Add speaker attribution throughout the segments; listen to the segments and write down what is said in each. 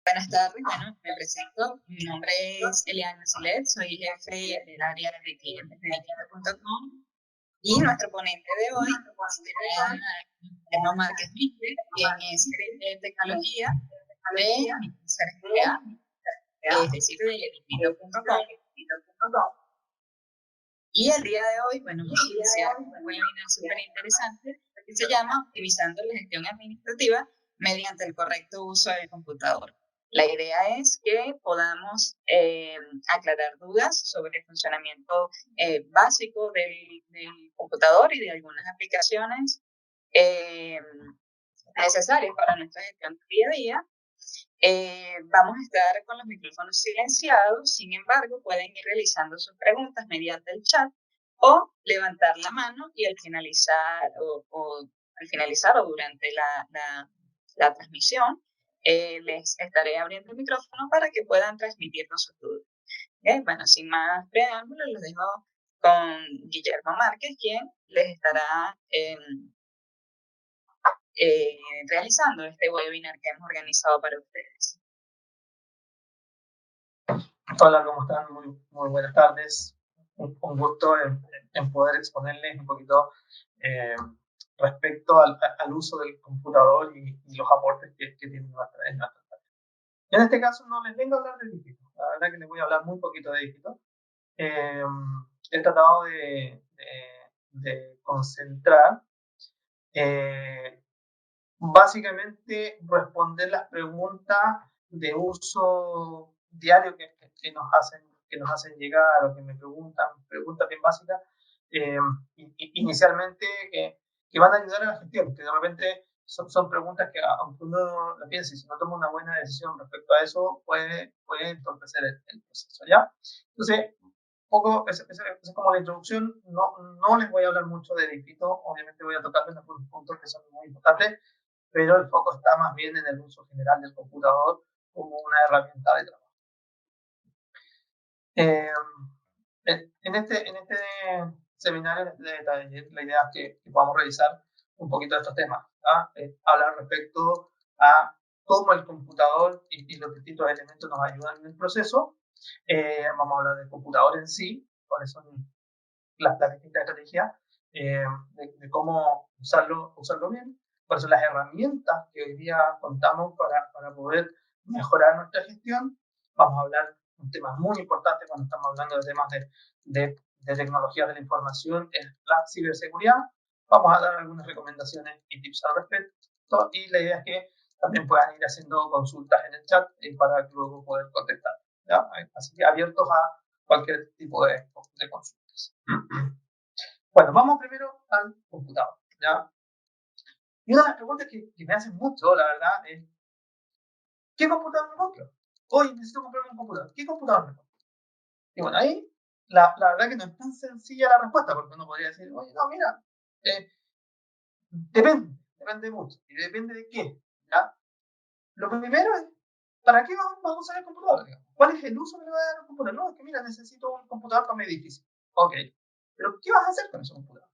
Speaker 1: Buenas tardes, bueno, me presento. Mi nombre es Eliana Silet, soy jefe del área de clientes de Dikita.com y nuestro ponente de hoy será Guillermo Márquez Mitre, quien es gerente de tecnología de Empresa es decir, de Dikita.com. Y el día de hoy, bueno, vamos a iniciar un webinar súper interesante que se llama Optimizando la gestión administrativa mediante el correcto uso del computador. La idea es que podamos aclarar dudas sobre el funcionamiento básico del computador y de algunas aplicaciones necesarias para nuestra gestión día a día. Vamos a estar con los micrófonos silenciados, sin embargo, pueden ir realizando sus preguntas mediante el chat o levantar la mano y al finalizar o durante la transmisión, les estaré abriendo el micrófono para que puedan transmitirnos sus dudas. Bueno, sin más preámbulos, los dejo con Guillermo Márquez, quien les estará realizando este webinar que hemos organizado para ustedes.
Speaker 2: Hola, ¿cómo están? Muy buenas tardes. Un gusto en poder exponerles un poquito respecto al uso del computador y los aportes que tiene en nuestra tarea. En este caso no les vengo a hablar de dígitos, la verdad que les voy a hablar muy poquito de dígitos. He tratado de concentrar básicamente responder las preguntas de uso diario que nos hacen llegar o que me preguntas bien básicas, inicialmente que van a ayudar a la gestión, que de repente son preguntas que aunque uno la piense y si no toma una buena decisión respecto a eso, puede entorpecer el proceso, ¿ya? Entonces, poco, es como la introducción. No les voy a hablar mucho de Edifito, obviamente voy a tocarles algunos puntos que son muy importantes, pero el foco está más bien en el uso general del computador como una herramienta de trabajo. En este seminario, la idea es que podamos revisar un poquito de estos temas, hablar respecto a cómo el computador y los distintos elementos nos ayudan en el proceso. Vamos a hablar del computador en sí, cuáles son las distintas estrategias, de cómo usarlo bien, cuáles son las herramientas que hoy día contamos para poder mejorar nuestra gestión. Vamos a hablar de un tema muy importante cuando estamos hablando de temas de tecnologías de la información, es la ciberseguridad. Vamos a dar algunas recomendaciones y tips al respecto, y la idea es que también puedan ir haciendo consultas en el chat para luego poder contestar, ¿ya? Así que abiertos a cualquier tipo de consultas. Bueno, vamos primero al computador, ¿ya? Y una de las preguntas que me hacen mucho, la verdad, es ¿qué computador me compro? Hoy necesito comprarme un computador. ¿Qué computador me compro? Y bueno, ahí la verdad que no es tan sencilla la respuesta, porque uno podría decir, oye, no, mira, depende mucho. ¿Y depende de qué? ¿Ya? Lo primero es, ¿para qué vamos a usar el computador? ¿Cuál es el uso que le va a dar al computador? No, es que mira, necesito un computador para mi edificio. Ok, pero ¿qué vas a hacer con ese computador?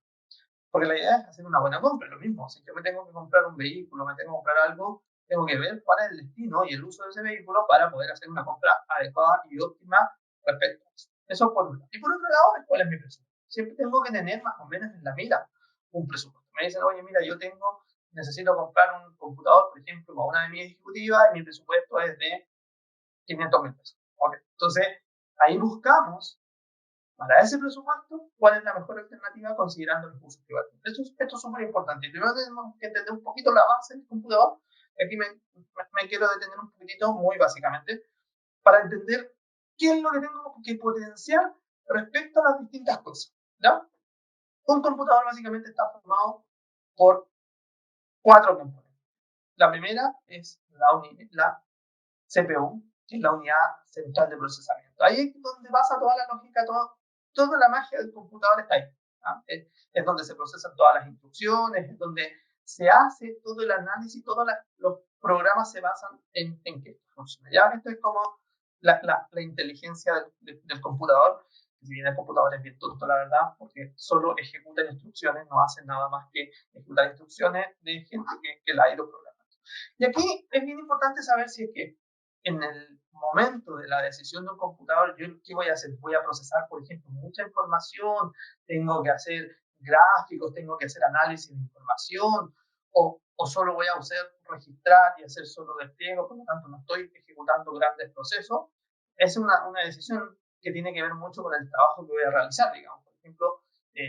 Speaker 2: Porque la idea es hacer una buena compra, lo mismo. Si yo me tengo que comprar un vehículo, me tengo que comprar algo, tengo que ver cuál es el destino y el uso de ese vehículo para poder hacer una compra adecuada y óptima respecto a eso. Eso por un lado. Y por otro lado, ¿cuál es mi presupuesto? Siempre tengo que tener más o menos en la mira un presupuesto. Me dicen, oye, mira, necesito comprar un computador, por ejemplo, para una de mis ejecutivas y mi presupuesto es de 500.000 pesos. Okay. Entonces, ahí buscamos para ese presupuesto, ¿cuál es la mejor alternativa considerando los usos que va a tener? Esto es súper importante. Primero tenemos que entender un poquito la base del computador. Aquí me quiero detener un poquitito, muy básicamente, para entender qué es lo que tengo que potenciar respecto a las distintas cosas, ¿ya? Un computador básicamente está formado por 4 componentes. La primera es la CPU, que es la unidad central de procesamiento. Ahí es donde pasa toda la lógica, toda la magia del computador está ahí. Es donde se procesan todas las instrucciones, es donde se hace todo el análisis, todos los programas se basan en que esto funcione. ¿Ya? Esto es como la inteligencia del computador. Si bien el computador es bien tonto, la verdad, porque solo ejecuta instrucciones, no hace nada más que ejecutar instrucciones de gente que la ha ido programando. Y aquí es bien importante saber si es que en el momento de la decisión de un computador, yo ¿qué voy a hacer? Voy a procesar, por ejemplo, mucha información, tengo que hacer gráficos, tengo que hacer análisis de información, o solo voy a usar registrar y hacer solo despliegue, por lo tanto no estoy ejecutando grandes procesos. Es una decisión que tiene que ver mucho con el trabajo que voy a realizar, digamos. Por ejemplo,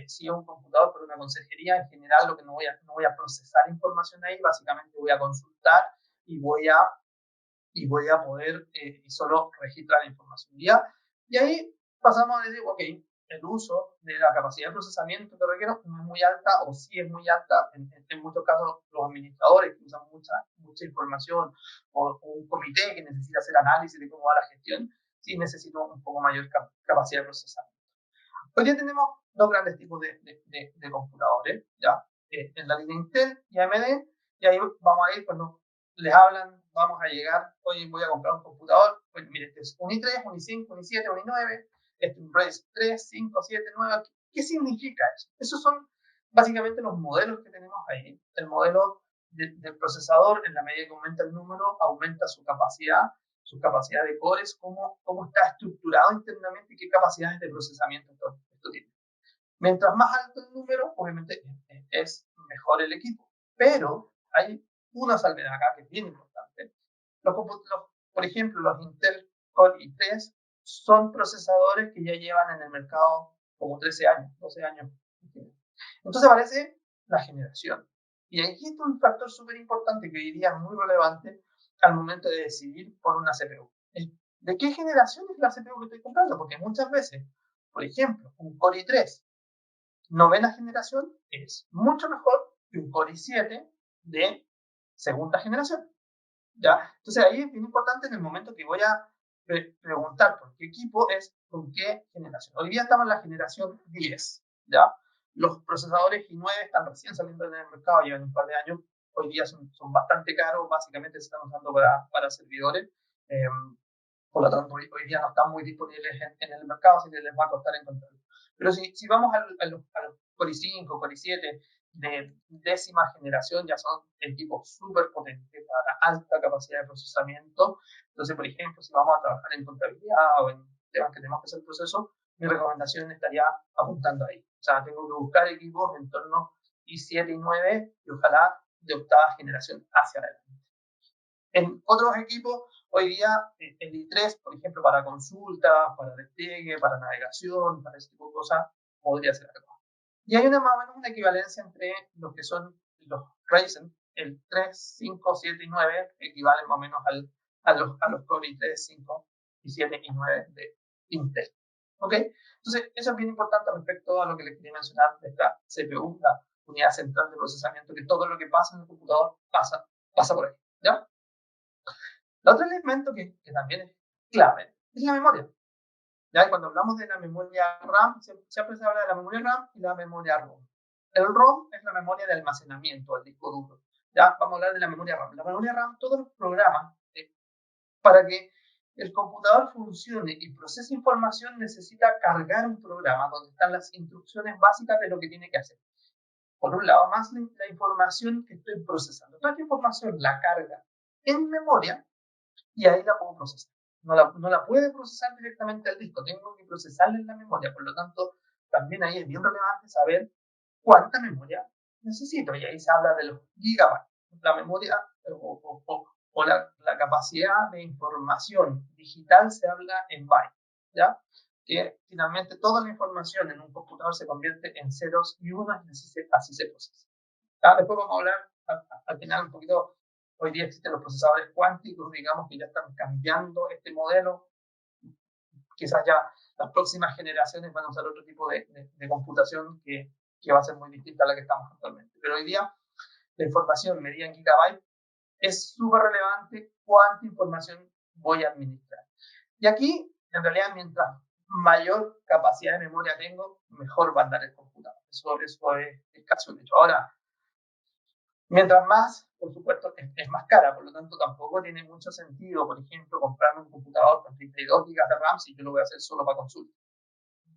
Speaker 2: si es un computador para una consejería, en general lo que no voy a procesar información ahí, básicamente voy a consultar y voy a poder y solo registrar información. ¿Ya? Y ahí pasamos a decir, ok, el uso de la capacidad de procesamiento que requiero no es muy alta o sí es muy alta. En muchos casos los administradores que usan mucha información o un comité que necesita hacer análisis de cómo va la gestión, sí necesito un poco mayor capacidad de procesamiento. Hoy día tenemos dos grandes tipos de computadores, ¿ya? En la línea Intel y AMD, y ahí vamos a ir cuando les hablan, vamos a llegar, hoy voy a comprar un computador, pues mire, este es un i3, un i5, un i7, un i9, este es un Ryzen 3, 5, 7, 9, ¿qué significa eso? Esos son básicamente los modelos que tenemos ahí. El modelo del procesador, en la medida que aumenta el número, aumenta su capacidad de cores, cómo está estructurado internamente y qué capacidades de procesamiento esto tiene. Mientras más alto el número, obviamente es mejor el equipo. Pero hay una salvedad acá que es bien importante. Por ejemplo, los Intel Core i3 son procesadores que ya llevan en el mercado como 13 años, 12 años. Entonces aparece la generación. Y aquí está un factor súper importante que hoy día es muy relevante al momento de decidir por una CPU. ¿De qué generación es la CPU que estoy comprando? Porque muchas veces, por ejemplo, un Core i3 novena generación es mucho mejor que un Core i7 de segunda generación. ¿Ya? Entonces ahí es bien importante en el momento que voy a preguntar por qué equipo es con qué generación. Hoy día estamos en la generación 10, ¿ya? Los procesadores i9 están recién saliendo en el mercado, llevan un par de años. Hoy día son bastante caros, básicamente se están usando para servidores. Por lo tanto, hoy día no están muy disponibles en el mercado, así que les va a costar encontrarlos. Pero si vamos a los Core i5, Core i7 de décima generación, ya son equipos súper potentes para alta capacidad de procesamiento. Entonces, por ejemplo, si vamos a trabajar en contabilidad o en temas que tenemos que hacer proceso, mi recomendación estaría apuntando ahí. O sea, tengo que buscar equipos en torno i7 y 9 y ojalá de octava generación hacia adelante. En otros equipos, hoy día, el i3, por ejemplo, para consultas, para despliegue, para navegación, para ese tipo de cosas, podría ser algo. Y hay más o menos una equivalencia entre lo que son los Ryzen, el 3, 5, 7 y 9, equivalen más o menos a los Core i3, 5 y 7 y 9 de Intel. ¿Ok? Entonces, eso es bien importante respecto a lo que les quería mencionar de esta CPU, la unidad central de procesamiento, que todo lo que pasa en el computador pasa por ahí. ¿Ya? El otro elemento que también es clave es la memoria. ¿Ya? Y cuando hablamos de la memoria RAM, siempre se habla de la memoria RAM y la memoria ROM. El ROM es la memoria de almacenamiento, el disco duro. ¿Ya? Vamos a hablar de la memoria RAM. La memoria RAM, todos los programas, para que el computador funcione y procese información, necesita cargar un programa donde están las instrucciones básicas de lo que tiene que hacer. Por un lado, más la información que estoy procesando. Toda esta información la carga en memoria y ahí la puedo procesar. No la puede procesar directamente al disco, tengo que procesarla en la memoria, por lo tanto, también ahí es bien relevante saber cuánta memoria necesito, y ahí se habla de los gigabytes, la memoria o la capacidad de información digital se habla en bytes, ¿ya? Que finalmente toda la información en un computador se convierte en ceros y unos y así se procesa. ¿Ya? Después vamos a hablar al final un poquito. Hoy día existen los procesadores cuánticos, digamos, que ya están cambiando este modelo. Quizás ya las próximas generaciones van a usar otro tipo de computación que va a ser muy distinta a la que estamos actualmente. Pero hoy día la información medida en gigabytes es súper relevante cuánta información voy a administrar. Y aquí, en realidad, mientras mayor capacidad de memoria tengo, mejor va a andar el computador. Eso es casi un hecho. Ahora, mientras más, por supuesto, es más cara, por lo tanto tampoco tiene mucho sentido, por ejemplo, comprarme un computador con 32 GB de RAM si yo lo voy a hacer solo para consulta.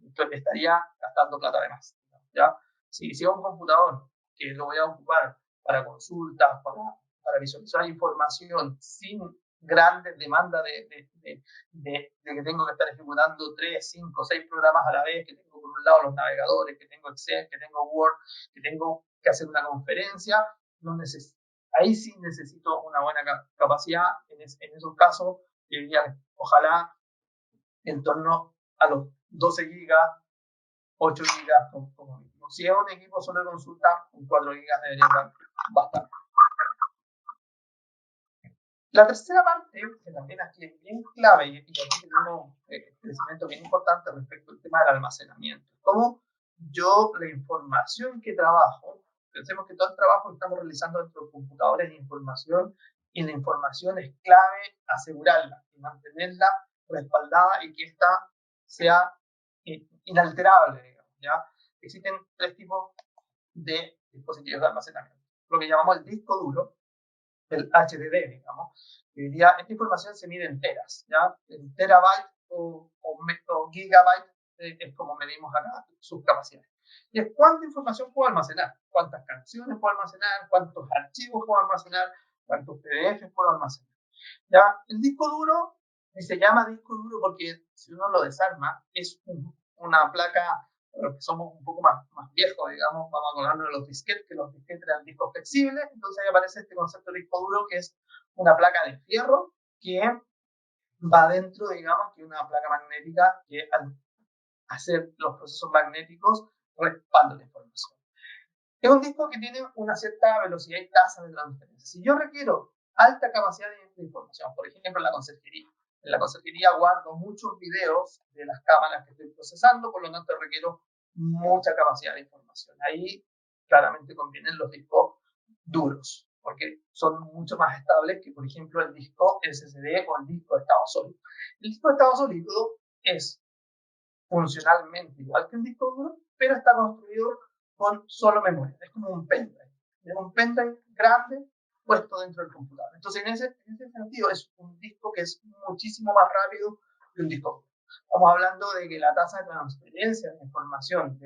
Speaker 2: Entonces estaría gastando plata de más. ¿Ya? Si es un computador que lo voy a ocupar para consultas, para visualizar información sin grandes demandas de que tengo que estar ejecutando 3, 5, 6 programas a la vez, que tengo por un lado los navegadores, que tengo Excel, que tengo Word, que tengo que hacer una conferencia, ahí sí necesito una buena capacidad. En esos casos, yo diría, ojalá en torno a los 12 gigas, 8 gigas como mínimo. Si es un equipo solo de consulta, con 4 gigas debería estar bastante. La tercera parte, que también aquí es bien clave, y aquí tenemos crecimiento bien importante respecto al tema del almacenamiento. Como yo la información que trabajo, pensemos que todo el trabajo que estamos realizando dentro de computadores de información, y la información es clave asegurarla y mantenerla respaldada y que ésta sea inalterable, digamos, ¿ya? Existen 3 tipos de dispositivos de almacenamiento. Lo que llamamos el disco duro, el HDD, digamos. Hoy día esta información se mide en teras, ¿ya? En terabytes o gigabytes es como medimos acá sus capacidades. Y es cuánta información puedo almacenar, cuántas canciones puedo almacenar, cuántos archivos puedo almacenar, cuántos PDFs puedo almacenar. ¿Ya? El disco duro se llama disco duro porque si uno lo desarma es una placa, los que somos un poco más viejos, digamos, vamos a acordarnos de los disquetes, que los disquetes eran discos flexibles, entonces ahí aparece este concepto de disco duro, que es una placa de fierro que va dentro, digamos, que una placa magnética que al hacer los procesos magnéticos respalda la información. Es un disco que tiene una cierta velocidad y tasa de transferencia. Si yo requiero alta capacidad de información, por ejemplo, en la conserjería guardo muchos videos de las cámaras que estoy procesando, por lo tanto requiero mucha capacidad de información. Ahí claramente convienen los discos duros, porque son mucho más estables que, por ejemplo, el disco SSD o el disco de estado sólido. El disco de estado sólido es funcionalmente igual que un disco duro, pero está construido con solo memoria. Es como un pendrive. Es un pendrive grande puesto dentro del computador. Entonces, en ese sentido, es un disco que es muchísimo más rápido que un disco duro. Estamos hablando de que la tasa de transferencia de información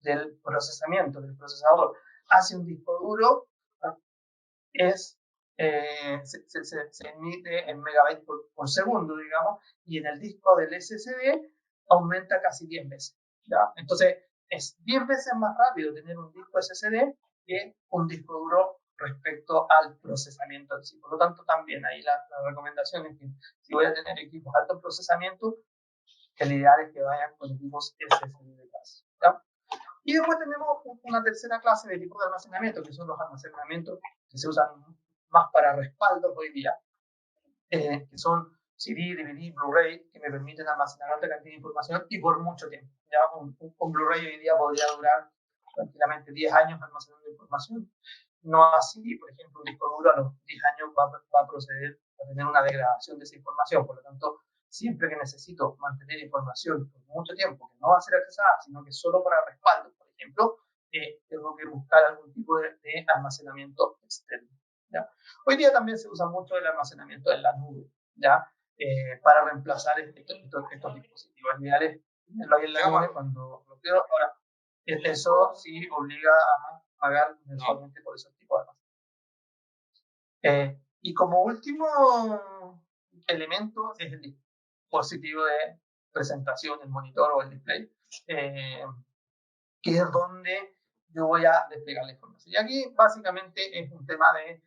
Speaker 2: del procesamiento del procesador hacia un disco duro es se emite en megabytes por segundo, digamos, y en el disco del SSD aumenta casi 10 veces. ¿Ya? Entonces, es 10 veces más rápido tener un disco SSD que un disco duro respecto al procesamiento en sí. Por lo tanto, también ahí la recomendación es que si voy a tener equipos de alto procesamiento, el ideal es que vayan con equipos SSD de casa. ¿Ya? Y después tenemos una tercera clase de equipos de almacenamiento, que son los almacenamientos que se usan más para respaldo hoy día, que son CD, DVD, Blu-ray, que me permiten almacenar alta cantidad de información y por mucho tiempo. Ya un Blu-ray hoy día podría durar tranquilamente 10 años almacenando información. No así, por ejemplo, un disco duro a los 10 años va a proceder a tener una degradación de esa información. Por lo tanto, siempre que necesito mantener información por mucho tiempo, que no va a ser accesada, sino que solo para respaldo, por ejemplo, tengo que buscar algún tipo de almacenamiento externo. ¿Ya? Hoy día también se usa mucho el almacenamiento en la nube, ¿ya? Para reemplazar estos dispositivos. El ideal es tenerlo ahí en la nube cuando lo quiero. Ahora, eso sí obliga a pagar mensualmente por esos tipos de almacenamiento. Y como último elemento es el dispositivo de presentación, el monitor o el display, que es donde yo voy a desplegar la información. Y aquí básicamente es un tema de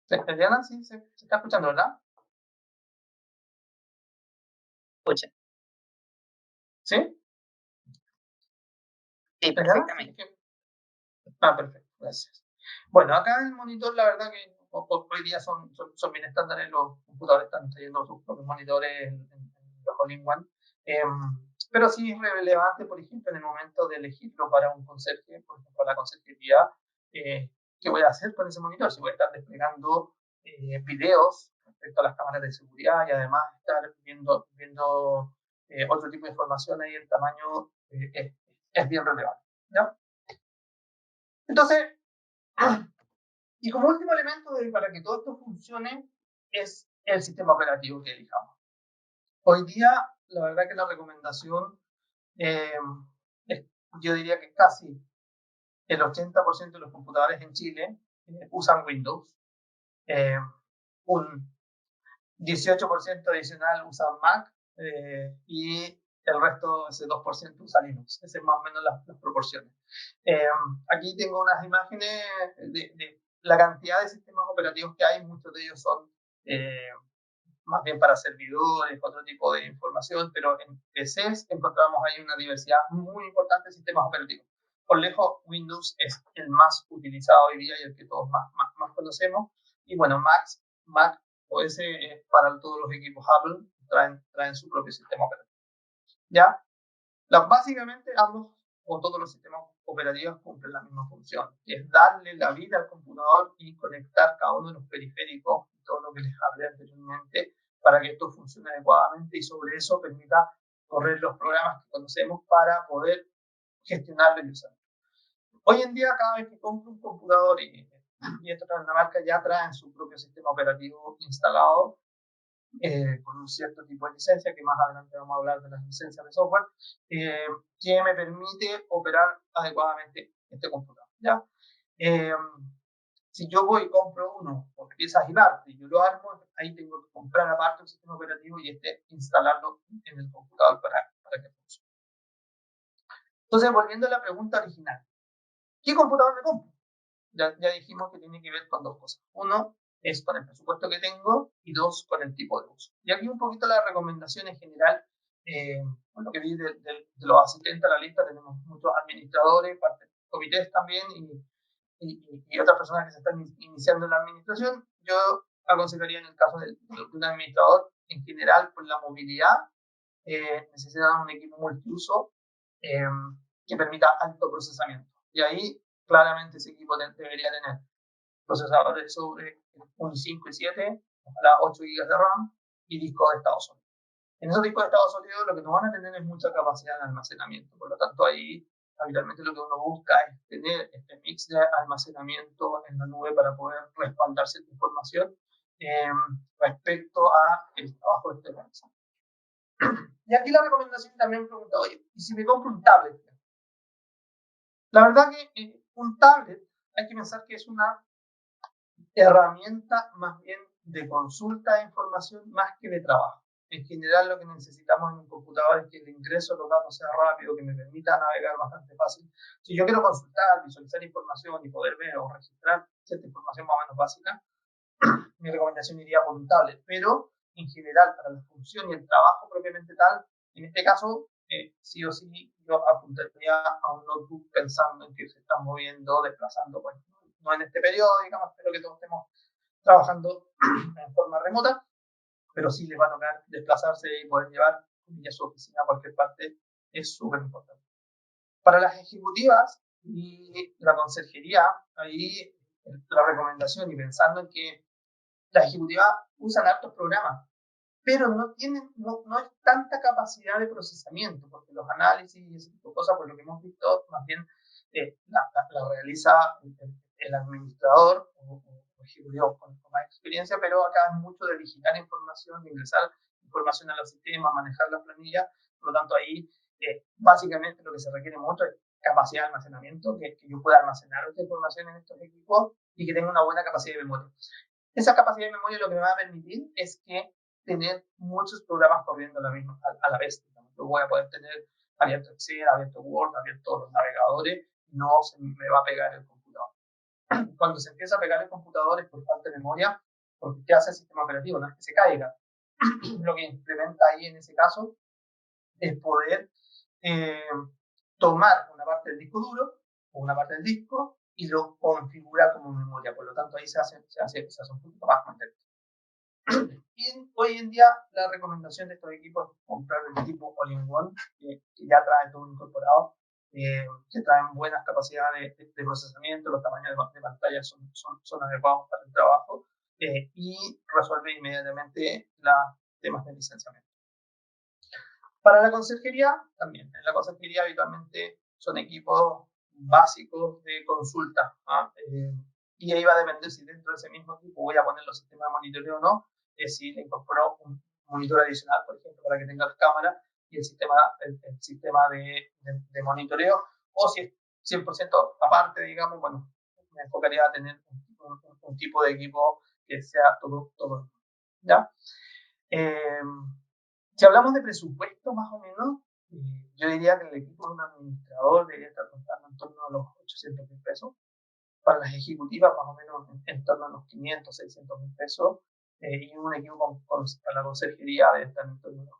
Speaker 2: Diana, sí, se está escuchando, ¿verdad?
Speaker 1: Escucha.
Speaker 2: ¿Sí?
Speaker 1: Sí, perfectamente.
Speaker 2: Perfecto, gracias. Bueno, acá en el monitor, la verdad que hoy día son bien estándares, los computadores están trayendo sus propios monitores en los All-in-One. Pero sí es relevante, por ejemplo, en el momento de elegirlo para un conserje, por ejemplo, la conserjería, ¿qué voy a hacer con ese monitor? Si voy a estar desplegando videos respecto a las cámaras de seguridad y además estar viendo otro tipo de información, ahí el tamaño es bien relevante. ¿Ya? Entonces, y como último elemento para que todo esto funcione es el sistema operativo que elijamos. Hoy día la verdad que la recomendación, yo diría que casi el 80% de los computadores en Chile usan Windows. Un 18% adicional usa Mac y el resto, ese 2%, usa Linux. Esas es más o menos las proporciones. Aquí tengo unas imágenes de la cantidad de sistemas operativos que hay. Muchos de ellos son más bien para servidores, otro tipo de información, pero en PCs encontramos ahí una diversidad muy importante de sistemas operativos. Por lejos, Windows es el más utilizado hoy día y el que todos más conocemos. Y bueno, Mac OS para todos los equipos Apple traen su propio sistema operativo. ¿Ya? Básicamente ambos o todos los sistemas operativos cumplen la misma función, que es darle la vida al computador y conectar cada uno de los periféricos, todo lo que les hablé anteriormente, para que esto funcione adecuadamente y sobre eso permita correr los programas que conocemos para poder gestionarlo y usarlo. Hoy en día, cada vez que compro un computador y esto trae una marca, ya traen su propio sistema operativo instalado con un cierto tipo de licencia, que más adelante vamos a hablar de las licencias de software, que me permite operar adecuadamente este computador. ¿Ya? Si yo voy y compro uno por piezas y partes, yo lo armo, ahí tengo que comprar aparte un sistema operativo y instalarlo en el computador para que funcione. Entonces, volviendo a la pregunta original, ¿qué computador me compro? Ya dijimos que tiene que ver con dos cosas. Uno es con el presupuesto que tengo y dos, con el tipo de uso. Y aquí un poquito la recomendación en general, con lo que vi de los asistentes a la lista, tenemos muchos administradores, comités también y otras personas que se están iniciando en la administración. Yo aconsejaría en el caso de un administrador, en general, por la movilidad, necesitan un equipo multiuso que permita alto procesamiento. Y ahí claramente ese equipo debería tener procesadores sobre un i5 y 7, ojalá 8 GB de RAM y discos de estado sólido. En esos discos de estado sólido lo que nos van a tener es mucha capacidad de almacenamiento, por lo tanto ahí habitualmente lo que uno busca es tener este mix de almacenamiento en la nube para poder respaldar cierta información respecto a el trabajo de este organización. Y aquí la recomendación también pregunta, oye, ¿y si me compro un tablet? La verdad que un tablet hay que pensar que es una herramienta más bien de consulta de información más que de trabajo. En general lo que necesitamos en un computador es que el ingreso de los datos sea rápido, que me permita navegar bastante fácil. Si yo quiero consultar, visualizar información y poder ver o registrar cierta información más o menos básica, mi recomendación iría por un tablet. Pero en general para la función y el trabajo propiamente tal, en este caso sí o sí yo apuntaría a un notebook pensando en que se están moviendo, desplazando, bueno, no en este periodo, digamos, pero que todos estemos trabajando en forma remota, pero sí les va a tocar desplazarse y poder llevar a su oficina a cualquier parte, es súper importante. Para las ejecutivas y la conserjería, ahí la recomendación y pensando en que las ejecutivas usan altos programas, pero no es tanta capacidad de procesamiento, porque los análisis y ese tipo de cosas, por lo que hemos visto, más bien la realiza el administrador o ejecutivo con más experiencia, pero acá es mucho de digitar información, de ingresar información a los sistemas, manejar las planillas, por lo tanto ahí básicamente lo que se requiere mucho es capacidad de almacenamiento, que yo pueda almacenar esta información en estos equipos y que tenga una buena capacidad de memoria. Esa capacidad de memoria lo que me va a permitir es que tener muchos programas corriendo a la vez. Yo voy a poder tener abierto Excel, abierto Word, abierto los navegadores, no se me va a pegar el computador. Cuando se empieza a pegar el computador es por falta de memoria, porque ¿qué hace el sistema operativo? No es que se caiga. Lo que implementa ahí en ese caso es poder tomar una parte del disco duro o una parte del disco y lo configura como memoria. Por lo tanto, ahí se hace un poquito más contento. Y hoy en día la recomendación de estos equipos es comprar el tipo All-in-One, que ya trae todo incorporado, que traen buenas capacidades de procesamiento, los tamaños de pantalla son adecuados para el trabajo y resuelve inmediatamente los temas de licenciamiento. Para la conserjería, también. En la conserjería habitualmente son equipos básicos de consulta. Y ahí va a depender si dentro de ese mismo equipo voy a poner los sistemas de monitoreo o no, si le incorporo un monitor adicional, por ejemplo, para que tenga las cámaras y el sistema de monitoreo, o si es 100% aparte, digamos, bueno, me enfocaría a tener un tipo de equipo que sea todo ¿ya? Si hablamos de presupuesto, más o menos, yo diría que el equipo de un administrador debería estar costando en torno a los 800.000 pesos. Para las ejecutivas, más o menos en torno a los 500, 600.000 pesos. Y un equipo para la conserjería debe estar en torno a los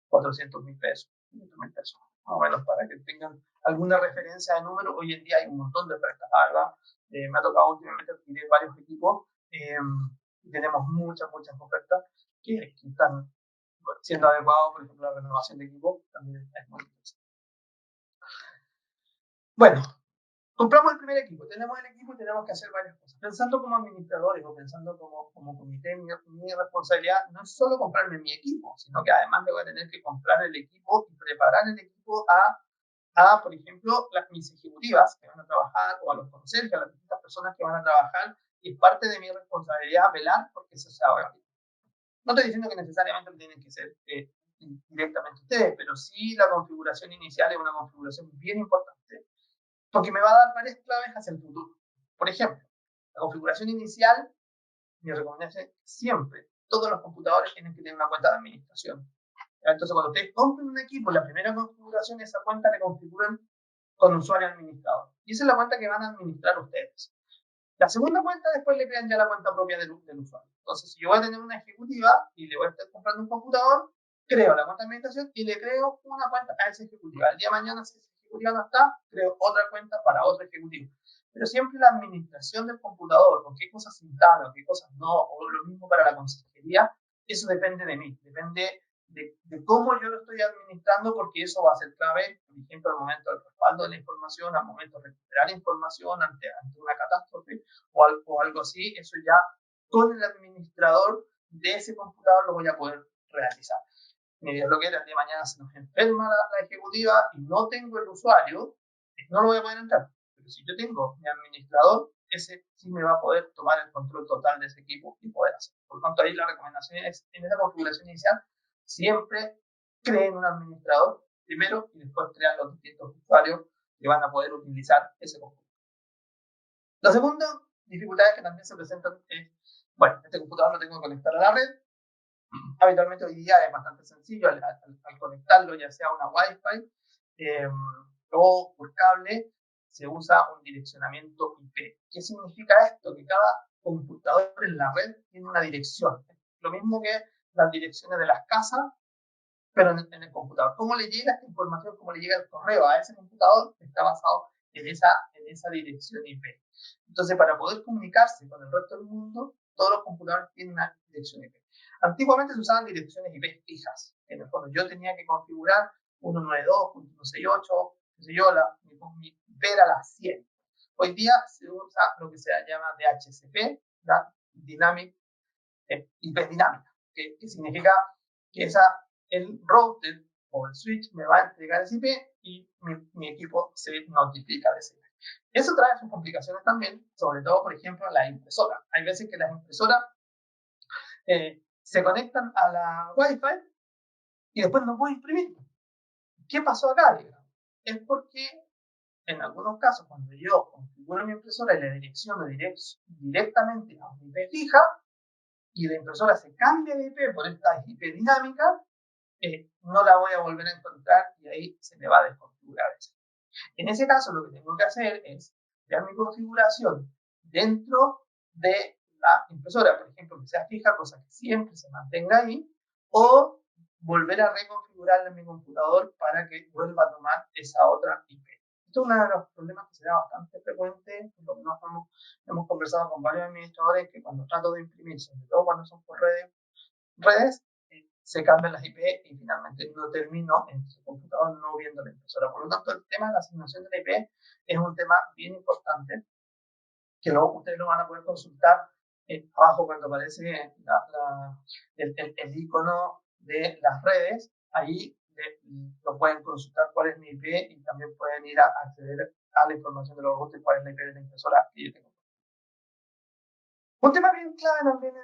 Speaker 2: 400.000 pesos, 500.000 pesos, más o menos, para que tengan alguna referencia de número. Hoy en día hay un montón de ofertas, ¿verdad? Me ha tocado últimamente adquirir varios equipos y tenemos muchas ofertas que están siendo adecuados. Por ejemplo, la renovación de equipo también es muy interesante. Bueno, compramos el primer equipo, tenemos el equipo y tenemos que hacer varias cosas. Pensando como administradores o pensando como comité, mi responsabilidad no es solo comprarme mi equipo, sino que además le voy a tener que comprar el equipo y preparar el equipo por ejemplo, mis ejecutivas que van a trabajar, o a los conserjes, a las distintas personas que van a trabajar, y es parte de mi responsabilidad velar porque eso se haga bien. No estoy diciendo que necesariamente lo tienen que ser directamente ustedes, pero sí la configuración inicial es una configuración bien importante, porque me va a dar varias claves hacia el futuro. Por ejemplo, la configuración inicial, mi recomendación es siempre, todos los computadores tienen que tener una cuenta de administración. Entonces, cuando ustedes compren un equipo, la primera configuración, esa cuenta la configuran con usuario administrador. Y esa es la cuenta que van a administrar ustedes. La segunda cuenta, después le crean ya la cuenta propia del usuario. Entonces, si yo voy a tener una ejecutiva y le voy a estar comprando un computador, creo la cuenta de administración y le creo una cuenta a esa ejecutiva. El día de mañana, si esa ejecutiva no está, creo otra cuenta para otro ejecutivo. Pero siempre la administración del computador, con qué cosas se instalan, qué cosas no, o lo mismo para la consejería, eso depende de mí, depende de cómo yo lo estoy administrando, porque eso va a ser clave, por ejemplo, al momento del respaldo de la información, al momento de recuperar información ante una catástrofe o algo así. Eso ya con el administrador de ese computador lo voy a poder realizar. Mi Dios lo quiera, el día de mañana se nos enferma la ejecutiva y no tengo el usuario, no lo voy a poder entrar. Pero si yo tengo mi administrador, ese sí me va a poder tomar el control total de ese equipo y poder hacerlo. Por lo tanto, ahí la recomendación es, en esa configuración inicial, siempre creen un administrador primero y después crean los distintos usuarios que van a poder utilizar ese computador. La segunda dificultad que también se presentan es, bueno, este computador lo tengo que conectar a la red. Habitualmente hoy día es bastante sencillo al conectarlo, ya sea una Wi-Fi o por cable, se usa un direccionamiento IP. ¿Qué significa esto? Que cada computador en la red tiene una dirección. Lo mismo que las direcciones de las casas, pero en el computador. ¿Cómo le llega esta información? ¿Cómo le llega el correo a ese computador? Está basado en esa dirección IP. Entonces, para poder comunicarse con el resto del mundo, todos los computadores tienen una dirección IP. Antiguamente se usaban direcciones IP fijas. En el fondo, yo tenía que configurar 192.168, qué sé yo, mi IP era la 100. Hoy día se usa lo que se llama DHCP, Dynamic IP dinámica, que significa que el router o el switch me va a entregar ese IP y mi equipo se notifica de ese IP. Eso trae sus complicaciones también, sobre todo, por ejemplo, la impresora. Hay veces que las impresoras se conectan a la Wi-Fi y después no puedo imprimir. ¿Qué pasó acá? Es porque en algunos casos, cuando yo configuro mi impresora y la direcciono directamente a una IP fija, y la impresora se cambia de IP por esta IP dinámica, no la voy a volver a encontrar y ahí se me va a desconfigurar eso. En ese caso, lo que tengo que hacer es crear mi configuración dentro de la impresora, por ejemplo, que sea fija, cosa que siempre se mantenga ahí, o volver a reconfigurarla en mi computador para que vuelva a tomar esa otra IP. Esto es uno de los problemas que se da bastante frecuente. Hemos conversado con varios administradores que cuando trato de imprimir, sobre todo cuando son por redes se cambian las IP y finalmente no termino en su computador no viendo la impresora. Por lo tanto, el tema de la asignación de la IP es un tema bien importante que luego ustedes lo van a poder consultar abajo cuando aparece el icono de las redes. Ahí lo pueden consultar cuál es mi IP y también pueden ir a acceder a la información de los routers, cuál es la IP de la impresora que yo tengo. Un tema bien clave también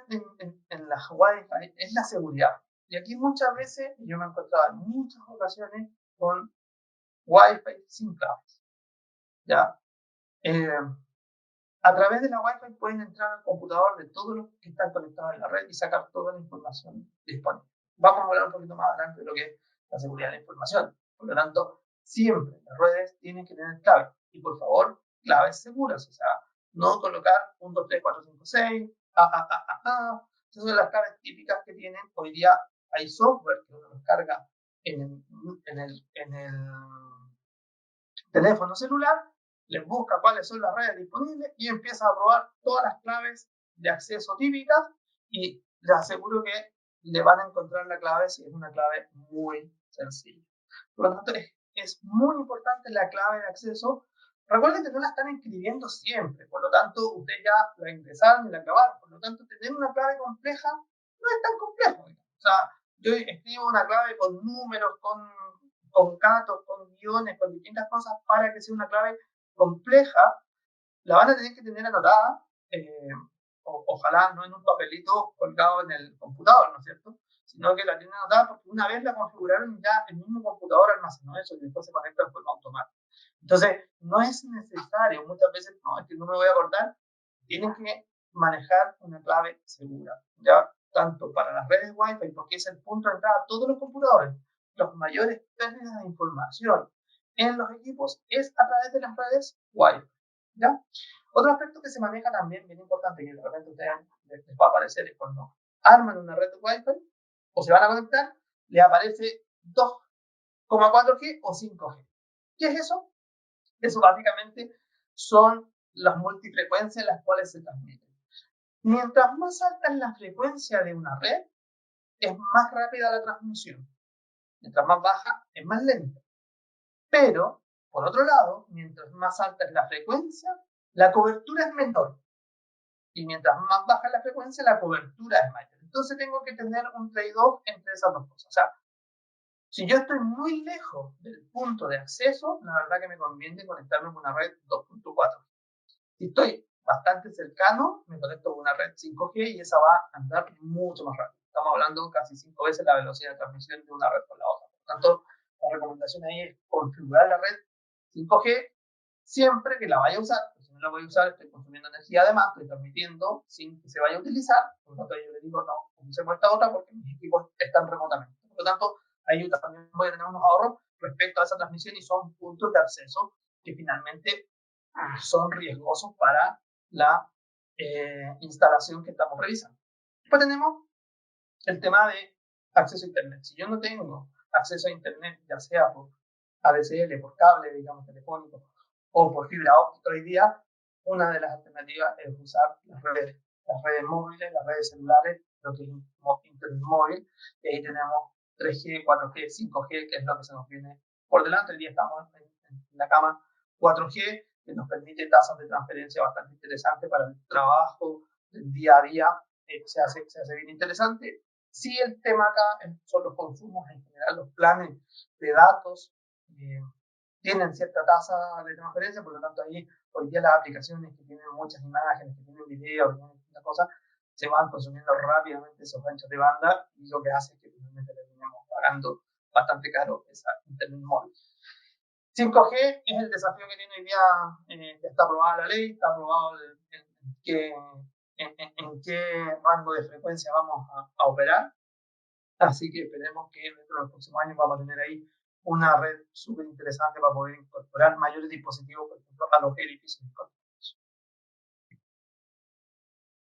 Speaker 2: en la Wi-Fi es la seguridad. Y aquí muchas veces, yo me he encontrado en muchas ocasiones con Wi-Fi sin claves, ¿ya? A través de la Wi-Fi pueden entrar al computador de todos los que están conectados en la red y sacar toda la información disponible. Vamos a hablar un poquito más adelante de lo que es la seguridad de la información. Por lo tanto, siempre las redes tienen que tener claves. Y por favor, claves seguras. O sea, no colocar 1, 2, 3, 4, 5, 6, Esas son las claves típicas que tienen. Hoy día hay software que uno los carga en el teléfono celular, les busca cuáles son las redes disponibles y empieza a probar todas las claves de acceso típicas y les aseguro que le van a encontrar la clave si es una clave muy sencilla. Por lo tanto, es muy importante la clave de acceso. Recuerden que no la están escribiendo siempre, por lo tanto, ustedes ya la ingresaron y la acabaron. Por lo tanto, tener una clave compleja no es tan complejo. O sea, yo escribo una clave con números, con gatos, con guiones, con distintas cosas para que sea una clave compleja, la van a tener que tener anotada, ojalá no en un papelito colgado en el computador, ¿no es cierto? Sino que la tienen anotada porque una vez la configuraron ya el mismo computador almacenó eso y después se conecta de forma automática. Entonces, no es necesario, muchas veces, no, es que no me voy a acordar, tienen que manejar una clave segura, ¿ya? Tanto para las redes Wi-Fi, porque es el punto de entrada a todos los computadores, los mayores pérdidas de información en los equipos es a través de las redes Wi-Fi, ¿ya? Otro aspecto que se maneja también, bien importante, que de repente ustedes les va a aparecer es cuando arman una red de Wi-Fi o se van a conectar, le aparece 2,4G o 5G. ¿Qué es eso? Eso básicamente son las multifrecuencias en las cuales se transmiten. Mientras más alta es la frecuencia de una red, es más rápida la transmisión. Mientras más baja, es más lenta. Pero, por otro lado, mientras más alta es la frecuencia, la cobertura es menor. Y mientras más baja la frecuencia, la cobertura es mayor. Entonces tengo que tener un trade-off entre esas dos cosas. O sea, si yo estoy muy lejos del punto de acceso, la verdad que me conviene conectarme con una red 2.4. Si estoy bastante cercano, me conecto con una red 5G y esa va a andar mucho más rápido. Estamos hablando casi 5 veces la velocidad de transmisión de una red con la otra. Por lo tanto, la recomendación ahí es configurar la red 5G siempre que la vaya a usar. Si no la voy a usar, estoy consumiendo energía además, estoy transmitiendo sin que se vaya a utilizar. Por lo tanto, yo le digo, no, usemos esta otra porque mis equipos están remotamente. Por lo tanto, ahí yo también voy a tener unos ahorros respecto a esa transmisión y son puntos de acceso que finalmente son riesgosos para la instalación que estamos revisando. Después tenemos el tema de acceso a Internet. Si yo no tengo acceso a Internet, ya sea por ADSL, por cable, digamos, telefónico, o por fibra óptica hoy día, una de las alternativas es usar las redes móviles, las redes celulares, lo que es Internet móvil, y ahí tenemos 3G, 4G, 5G, que es lo que se nos viene por delante. Hoy día estamos en la cama 4G, que nos permite tasas de transferencia bastante interesantes para el trabajo del día a día, se hace bien interesante. Sí, el tema acá son los consumos en general, los planes de datos tienen cierta tasa de transferencia, por lo tanto ahí hoy día las aplicaciones que tienen muchas imágenes, que tienen videos, que tienen distintas cosas, se van consumiendo rápidamente esos anchos de banda y lo que hace es que finalmente terminemos pagando bastante caro esa internet móvil. 5G es el desafío que tiene hoy día, ya está aprobada la ley, está aprobado en qué rango de frecuencia vamos a operar. Así que esperemos que dentro de los próximos años vamos a tener ahí una red súper interesante para poder incorporar mayores dispositivos, por ejemplo, a los edificios.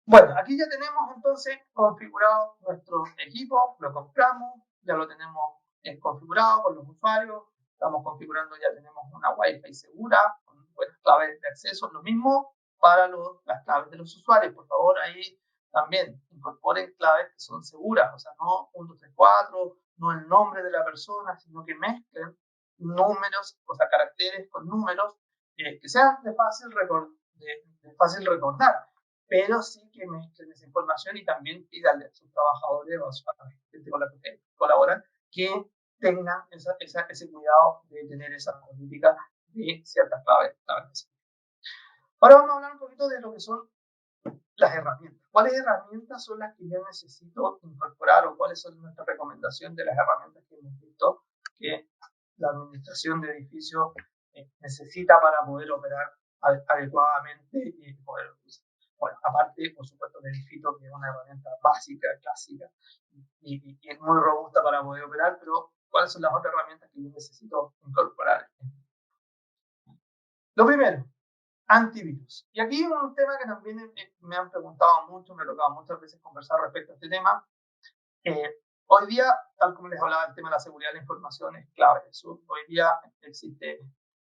Speaker 2: Bueno, aquí ya tenemos entonces configurado nuestro equipo, lo compramos, ya lo tenemos configurado con los usuarios, estamos configurando, ya tenemos una Wi-Fi segura, con buenas claves de acceso, lo mismo para las claves de los usuarios. Por favor, ahí también incorporen claves que son seguras, o sea, no 1, 2, 3, 4, no el nombre de la persona, sino que mezclen números, o sea, caracteres con números que sean de fácil recordar, pero sí que mezclen esa información y también pídanle a sus trabajadores o a la gente con la que colaboran que tengan ese cuidado de tener esa política de ciertas claves. Ahora vamos a hablar un poquito de lo que son las herramientas. ¿Cuáles herramientas son las que yo necesito incorporar o cuáles son nuestras recomendaciones de las herramientas que hemos visto que la administración de edificios necesita para poder operar adecuadamente y poder usar? Bueno, aparte, por supuesto, de Edifito, que es una herramienta básica, clásica y es muy robusta para poder operar, pero ¿cuáles son las otras herramientas que yo necesito incorporar? Lo primero, antivirus. Y aquí un tema que también me han preguntado mucho, me ha tocado muchas veces conversar respecto a este tema. Hoy día, tal como les hablaba, el tema de la seguridad de la información es clave. Eso, hoy día existe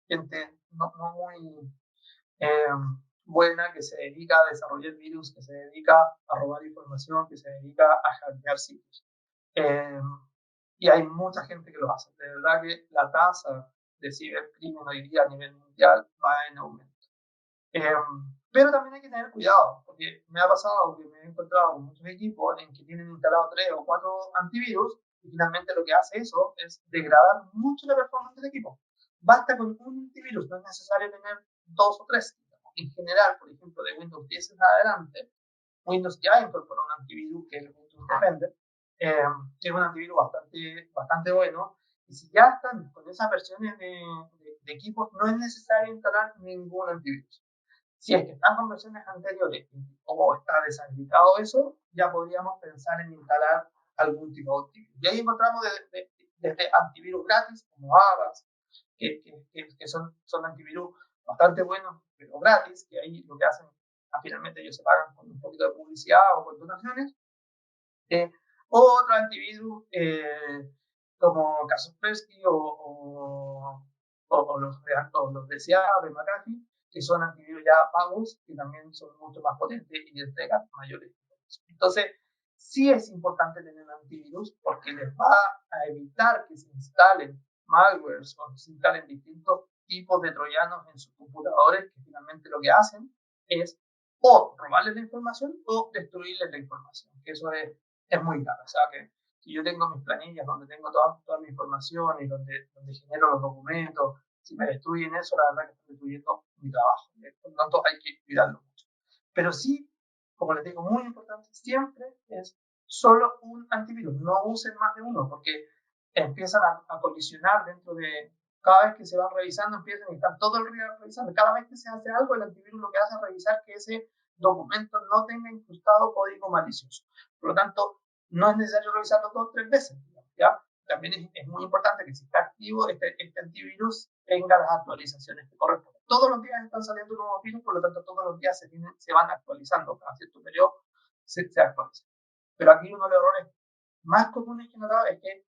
Speaker 2: gente no muy eh, buena que se dedica a desarrollar virus, que se dedica a robar información, que se dedica a hackear sitios. Y hay mucha gente que lo hace. De verdad que la tasa de cibercrimen hoy día a nivel mundial va en aumento. Pero también hay que tener cuidado, porque me ha pasado que me he encontrado con muchos equipos en que tienen instalado 3 o 4 antivirus y finalmente lo que hace eso es degradar mucho la performance del equipo. Basta con un antivirus, no es necesario tener 2 o 3. En general, por ejemplo, de Windows 10 en adelante, Windows ya incorporó un antivirus que es el Windows Defender, que es un antivirus bastante bueno. Y si ya están con esas versiones de equipos, no es necesario instalar ningún antivirus. Si es que están con versiones anteriores o está deshabilitado eso, ya podríamos pensar en instalar algún tipo de antivirus. Y ahí encontramos desde antivirus gratis, como Avast, que son antivirus bastante buenos, pero gratis, que ahí lo que hacen, finalmente ellos se pagan con un poquito de publicidad o con donaciones. O otro antivirus como Kaspersky o los de SEA, de McAfee, que son antivirus ya pagos, que también son mucho más potentes y entregan mayores. Entonces, sí es importante tener un antivirus porque les va a evitar que se instalen malwares o se instalen distintos tipos de troyanos en sus computadores que finalmente lo que hacen es o robarles la información o destruirles la información, que eso es muy grave. O sea, que si yo tengo mis planillas donde tengo toda mi información y donde genero los documentos, si me destruyen eso, la verdad que estoy destruyendo mi trabajo. Por lo tanto, hay que cuidarlo mucho. Pero sí, como les digo, muy importante siempre es solo un antivirus. No usen más de uno porque empiezan a colisionar dentro de... Cada vez que se van revisando, empiezan y están todo el día revisando. Cada vez que se hace algo, el antivirus lo que hace es revisar que ese documento no tenga incrustado código malicioso. Por lo tanto, no es necesario revisarlo 2 o 3 veces. ¿Ya? También es muy importante que si está activo este antivirus tenga las actualizaciones que corresponden. Todos los días están saliendo nuevos virus, por lo tanto todos los días se van actualizando. Cada cierto periodo se actualiza. Pero aquí uno de los errores más comunes que he notado es que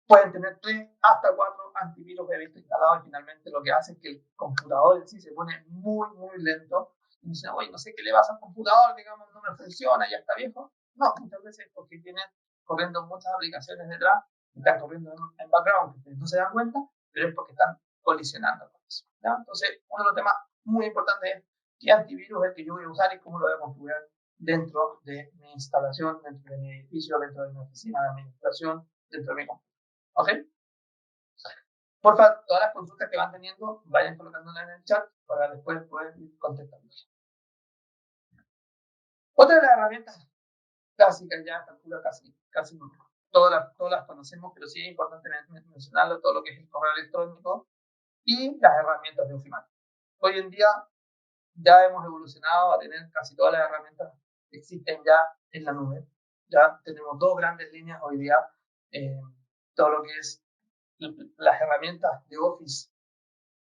Speaker 2: pueden tener 3 hasta 4 antivirus que he visto instalados y finalmente lo que hace es que el computador en sí se pone muy, muy lento. Y dicen, oye, no sé qué le pasa al computador, digamos, no me funciona, ya está viejo. No, muchas veces porque tienen corriendo muchas aplicaciones detrás, están corriendo en background, que ustedes no se dan cuenta, pero es porque están colisionando con eso. ¿Ya? Entonces, uno de los temas muy importantes es qué antivirus es el que yo voy a usar y cómo lo voy a configurar dentro de mi instalación, dentro de mi edificio, dentro de mi oficina de administración, dentro de mi computador. ¿Ok? Por favor, todas las consultas que van teniendo, vayan colocándolas en el chat para después poder ir contestando. Otra de las herramientas clásicas ya a esta altura casi todas las conocemos, pero sí es importante mencionarlo, todo lo que es el correo electrónico y las herramientas de ofimática. Hoy en día ya hemos evolucionado a tener casi todas las herramientas que existen ya en la nube. Ya tenemos 2 grandes líneas hoy día, todo lo que es las herramientas de Office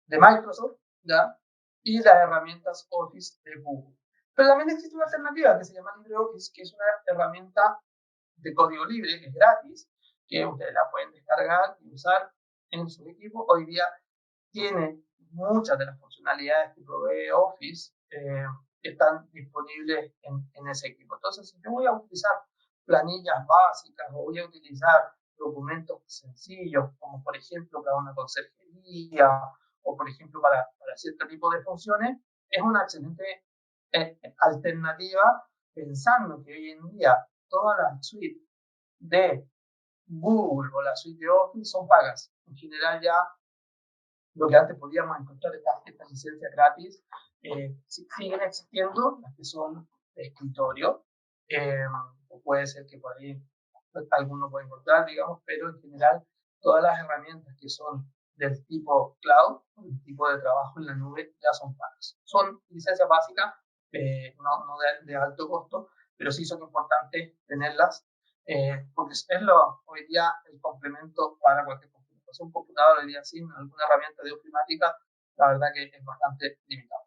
Speaker 2: de Microsoft, ¿ya? Y las herramientas Office de Google. Pero también existe una alternativa que se llama LibreOffice, que es una herramienta de código libre, que es gratis, que ustedes la pueden descargar y usar en su equipo. Hoy día tiene muchas de las funcionalidades que provee Office que están disponibles en ese equipo. Entonces, si yo voy a utilizar planillas básicas o voy a utilizar documentos sencillos, como por ejemplo para una conserjería o por ejemplo para cierto tipo de funciones, es una excelente alternativa pensando que hoy en día todas las suites de Google o la suite de Office son pagas. En general ya lo que antes podíamos encontrar estas licencias gratis siguen existiendo las que son de escritorio, o puede ser que por ahí alguno puede encontrar, digamos, pero en general todas las herramientas que son del tipo cloud, el tipo de trabajo en la nube, ya son pagas. Son licencias básicas, no de alto costo, pero sí son importantes tenerlas, porque es hoy día el complemento para cualquier computador. Un computador hoy día sin alguna herramienta de ofimática, la verdad que es bastante limitado.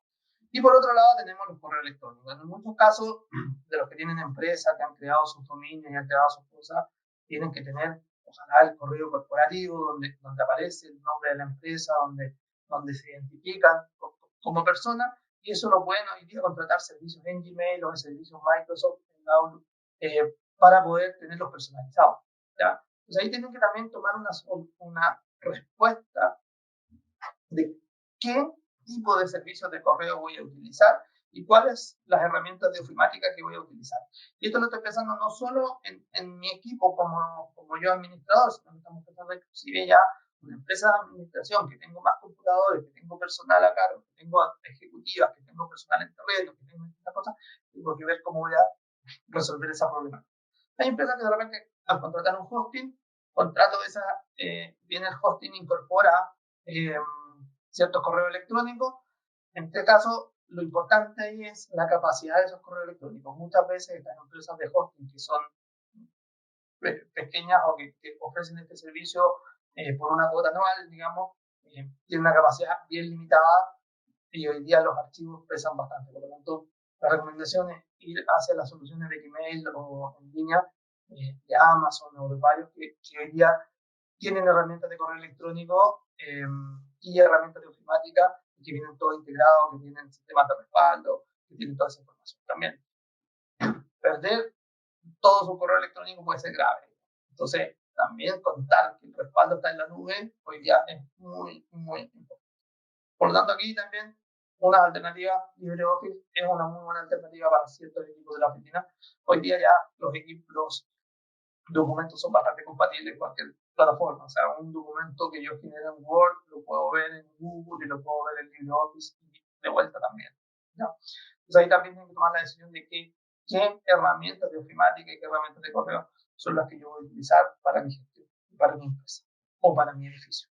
Speaker 2: Y por otro lado tenemos los correos electrónicos. En muchos casos, de los que tienen empresas, que han creado sus dominios y han creado sus cosas, tienen que tener, ojalá, el correo corporativo, donde aparece el nombre de la empresa, donde se identifican como persona, y eso lo pueden hoy día contratar servicios en Gmail o en servicios Microsoft, en Outlook, para poder tenerlos personalizados. ¿Ya? Entonces ahí tienen que también tomar una respuesta de qué tipo de servicios de correo voy a utilizar y cuáles las herramientas de ofimática que voy a utilizar. Y esto lo estoy pensando no solo en mi equipo como yo administrador, sino que estamos pensando inclusive ya una empresa de administración, que tengo más computadores, que tengo personal a cargo, que tengo ejecutivas, que tengo personal en terreno, que tengo estas cosas, tengo que ver cómo voy a resolver esa problemática. Hay empresas que de repente al contratar un hosting, contrato viene el hosting, incorpora ciertos correos electrónicos. En este caso, lo importante ahí es la capacidad de esos correos electrónicos. Muchas veces estas empresas de hosting que son pequeñas o que ofrecen este servicio por una cuota anual, digamos, tienen una capacidad bien limitada y hoy día los archivos pesan bastante. Por lo tanto, la recomendación es ir hacia las soluciones de Gmail o en línea de Amazon o de varios que hoy día tienen herramientas de correo electrónico y herramientas de ofimática que vienen todo integrado, que tienen sistemas de respaldo, que tienen toda esa información. También perder todo su correo electrónico puede ser grave. Entonces, también contar que el respaldo está en la nube hoy día es muy, muy importante. Por lo tanto, aquí también una alternativa, LibreOffice es una muy buena alternativa para ciertos equipos de la oficina. Hoy día ya los documentos son bastante compatibles en cualquier plataforma. O sea, un documento que yo genere en Word lo puedo ver en Google y lo puedo ver en LibreOffice y de vuelta también. ¿Ya? Entonces ahí también tengo que tomar la decisión de qué herramientas de ofimática y qué herramientas de correo son las que yo voy a utilizar para mi gestión, para mi empresa o para mi edificio.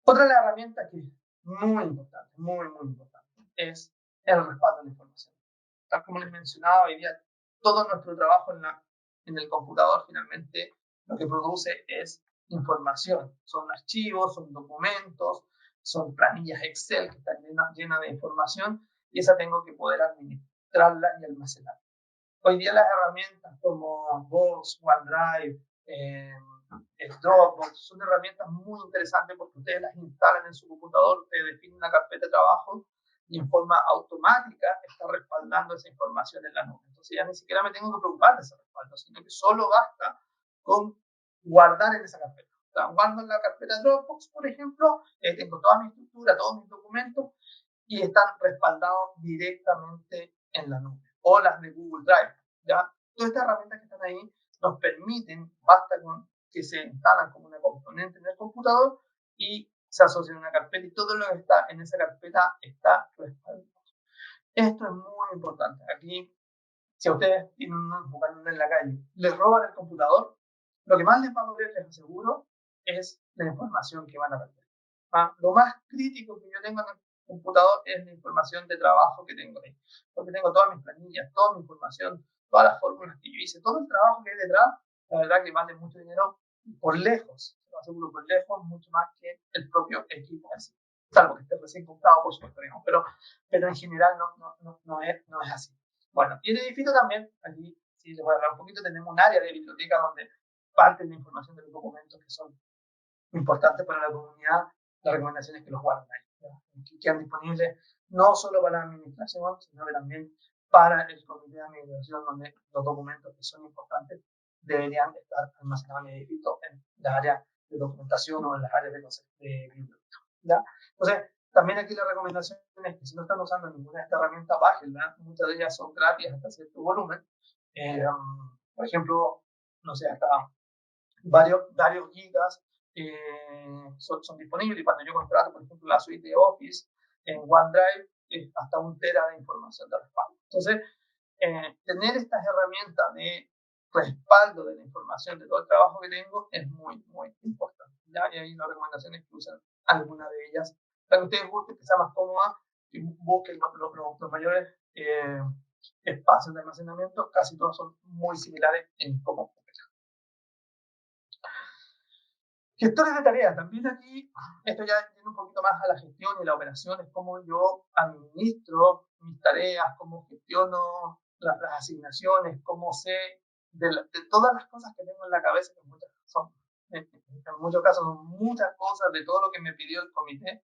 Speaker 2: Otra de las herramientas que es muy importante, muy importante, es el respaldo de la información. Tal como les mencionaba, hoy día todo nuestro trabajo en el computador finalmente lo que produce es información. Son archivos, son documentos, son planillas Excel que están llenas de información y esa tengo que poder administrarla y almacenar. Hoy día las herramientas como Box, OneDrive, Dropbox son herramientas muy interesantes porque ustedes las instalan en su computador, ustedes definen una carpeta de trabajo y en forma automática está respaldando esa información en la nube. Entonces ya ni siquiera me tengo que preocupar de ese respaldo, sino que solo basta con guardar en esa carpeta. O sea, guardo en la carpeta Dropbox, por ejemplo, tengo toda mi estructura, todos mis documentos y están respaldados directamente en la nube. O las de Google Drive. ¿Ya? Todas estas herramientas que están ahí nos permiten, basta con que se instalan como una componente en el computador y se asocian a una carpeta y todo lo que está en esa carpeta está respaldado. Esto es muy importante. Aquí, si a ustedes tienen un en la calle, les roban el computador, lo que más les va a doler, les aseguro, es la información que van a perder. Lo más crítico que yo tengo en el computador es la información de trabajo que tengo ahí. Porque tengo todas mis planillas, toda mi información, todas las fórmulas que yo hice, todo el trabajo que hay detrás, la verdad que vale mucho dinero por lejos, lo aseguro por lejos, mucho más que el propio equipo así. Salvo que esté recién comprado, por supuesto, pero en general no es así. Bueno, y el edificio también, aquí sí les voy a hablar un poquito, tenemos un área de biblioteca donde parte de la información de los documentos que son importantes para la comunidad, la recomendación es que los guarden ahí, que quedan disponibles no solo para la administración, sino que también para el comité de administración, donde los documentos que son importantes deberían estar almacenados en el edificio, en las áreas de documentación o en las áreas de biblioteca. ¿Ya? Entonces, también aquí la recomendación es que si no están usando ninguna de estas herramientas, bájenlas. Muchas de ellas son gratis hasta cierto volumen. Por ejemplo, no sé, hasta varios gigas son disponibles. Y cuando yo contrato, por ejemplo, la suite de Office, en OneDrive hasta 1 tera de información de respaldo. Entonces, tener estas herramientas de respaldo de la información de todo el trabajo que tengo es muy, muy importante. ¿Ya? Y ahí las recomendaciones que usan alguna de ellas. Para que ustedes busquen que sea más cómoda y busquen los mayores espacios de almacenamiento, casi todos son muy similares en cómo funcionan. Gestores de tareas, también aquí, esto ya tiene un poquito más a la gestión y la operación, es cómo yo administro mis tareas, cómo gestiono las asignaciones, cómo sé de todas las cosas que tengo en la cabeza, que en muchos casos son muchas cosas de todo lo que me pidió el comité,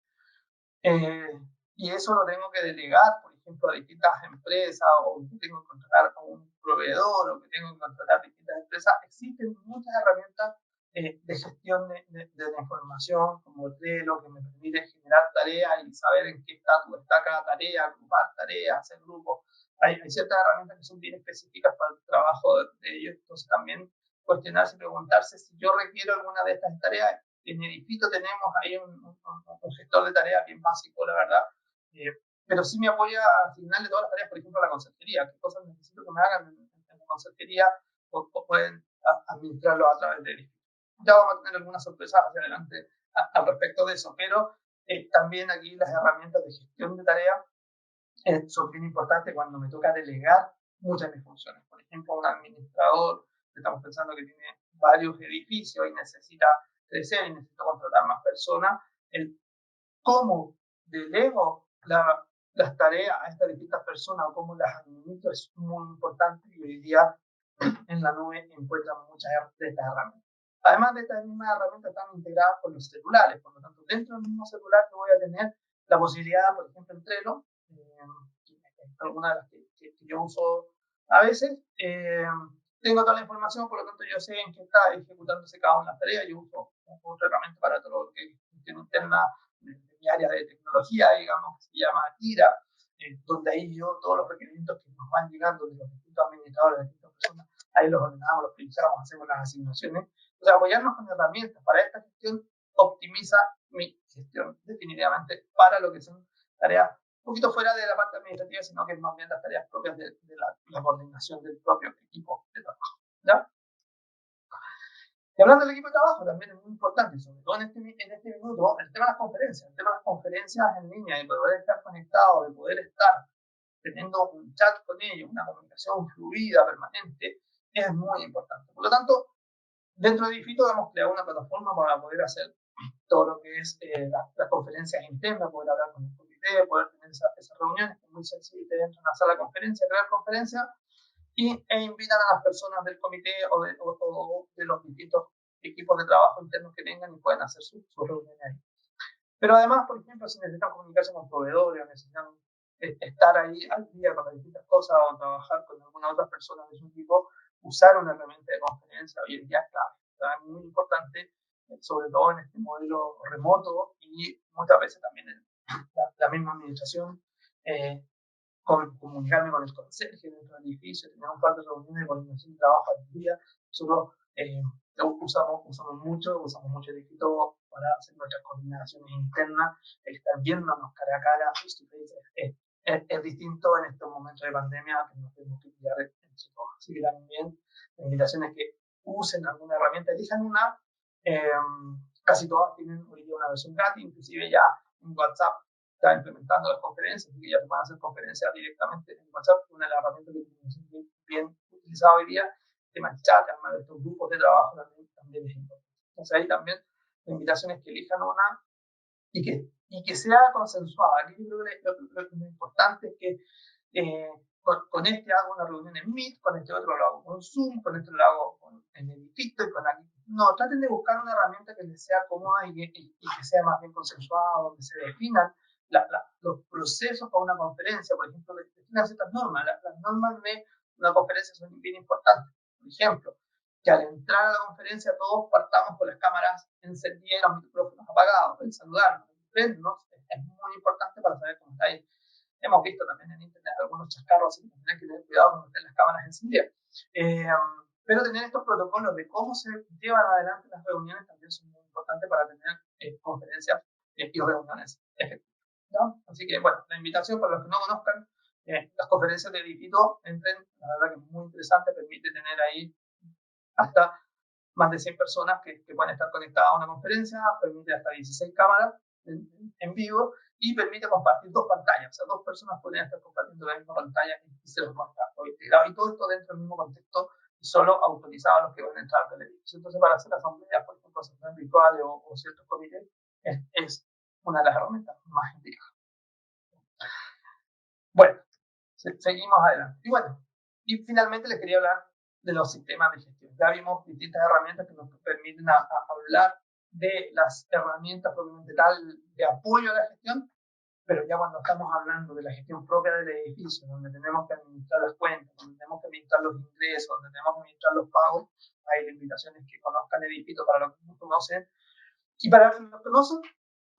Speaker 2: y eso lo tengo que delegar, por ejemplo, a distintas empresas, o que tengo que contratar a un proveedor, o que tengo que contratar a distintas empresas. Existen muchas herramientas de gestión de la información, como Trello, que me permite generar tareas y saber en qué estatus está cada tarea, agrupar tareas, hacer grupos. Hay ciertas herramientas que son bien específicas para el trabajo de ellos, entonces también cuestionarse y preguntarse si yo requiero alguna de estas tareas. En Edifito tenemos ahí un gestor de tareas bien básico, la verdad, pero sí me apoya a asignarle todas las tareas, por ejemplo, a la consejería, qué cosas necesito que me hagan en la consejería, o pueden administrarlo a través de Edifito. Ya vamos a tener algunas sorpresas hacia adelante al respecto de eso, pero también aquí las herramientas de gestión de tareas son bien importantes cuando me toca delegar muchas de mis funciones. Por ejemplo, un administrador, estamos pensando que tiene varios edificios y necesita crecer y necesita contratar más personas, el cómo delego las tareas a estas distintas personas o cómo las administro es muy importante, y hoy día en la nube encuentran muchas de estas herramientas. Además de estas mismas herramientas están integradas con los celulares, por lo tanto dentro del mismo celular yo voy a tener la posibilidad, por ejemplo, en Trello, alguna de las que yo uso a veces, tengo toda la información, por lo tanto yo sé en qué está ejecutándose cada una de las tareas. Yo uso otra herramienta para todo lo que es gestión interna de mi área de tecnología, digamos, que se llama Kira, donde ahí yo todos los requerimientos que nos van llegando de los distintos administradores, de distintas personas, ahí los ordenamos, los priorizamos, hacemos las asignaciones. O sea, apoyarnos con herramientas para esta gestión optimiza mi gestión definitivamente para lo que son tareas un poquito fuera de la parte administrativa, sino que más bien las tareas propias de la coordinación del propio equipo de trabajo. ¿Ya? Y hablando del equipo de trabajo, también es muy importante, sobre todo en este minuto, el tema de las conferencias. El tema de las conferencias en línea, de poder estar conectado, de poder estar teniendo un chat con ellos, una comunicación fluida, permanente, es muy importante. Por lo tanto, dentro de Edifito hemos creado una plataforma para poder hacer todo lo que es las conferencias internas, poder hablar con el comité, poder tener esas reuniones, que es muy sencillo, te entran a una sala de conferencia, crear conferencias, e invitan a las personas del comité o de los distintos equipos de trabajo internos que tengan y pueden hacer sus reuniones ahí. Pero además, por ejemplo, si necesitan comunicarse con proveedores, necesitan estar ahí al día con las distintas cosas o trabajar con alguna otra persona de su equipo, usar una herramienta de conferencia hoy en día es clave. Es muy importante, sobre todo en este modelo remoto, y muchas veces también en la misma administración, comunicarme con el conserje dentro del edificio, tener un par de reuniones de coordinación de trabajo al día. Nosotros usamos mucho Edifito para hacer nuestras coordinaciones internas, estar viéndonos cara a cara, face to face. Es distinto en estos momentos de pandemia, que nos tenemos que cuidar entre todos. Así que también la invitación es que usen alguna herramienta, elijan una. Casi todas tienen hoy día una versión gratis, inclusive ya en WhatsApp está implementando las conferencias, así que ya se van a hacer conferencias directamente en WhatsApp. Una de las herramientas que bien utilizada hoy día, el tema del chat, armar estos grupos de trabajo también es importante. Entonces ahí también la invitación es que elijan una y que sea consensuada. Aquí yo creo que lo importante es que con este hago una reunión en Meet, con este otro lo hago con Zoom, con este lo hago en Edifito y con aquí. No, traten de buscar una herramienta que les sea cómoda y que sea más bien consensuada, donde se definan los procesos para una conferencia. Por ejemplo, definan ciertas normas. Las normas de una conferencia son bien importantes. Por ejemplo, que al entrar a la conferencia todos partamos con las cámaras encendidas y los micrófonos apagados, el saludarnos, el vernos, es muy importante para saber cómo está ahí. Hemos visto también en internet algunos chascarros, así que tienen que tener cuidado cuando estén las cámaras encendidas. Pero tener estos protocolos de cómo se llevan adelante las reuniones también son muy importantes para tener conferencias y reuniones efectivas, ¿no? Así que, bueno, la invitación para los que no conozcan las conferencias de Digito, entren, la verdad que es muy interesante, permite tener ahí hasta más de 100 personas que pueden estar conectadas a una conferencia, permite hasta 16 cámaras en vivo y permite compartir dos pantallas, o sea, dos personas pueden estar compartiendo la misma pantalla y se los muestra todo integrado, y todo esto dentro del mismo contexto y solo autorizado a los que van a entrar al edificio. Entonces, para hacer asambleas, por ejemplo, asambleas virtuales o ciertos comités, es una de las herramientas más indicadas. Bueno, seguimos adelante. Y bueno, y finalmente les quería hablar de los sistemas de gestión. Ya vimos distintas herramientas que nos permiten hablar de las herramientas propiamente tal de apoyo a la gestión, pero ya cuando estamos hablando de la gestión propia del edificio, donde tenemos que administrar las cuentas, donde tenemos que administrar los ingresos, donde tenemos que administrar los pagos, hay limitaciones que conozcan el edificio para los que no conocen. Y para los que no conocen,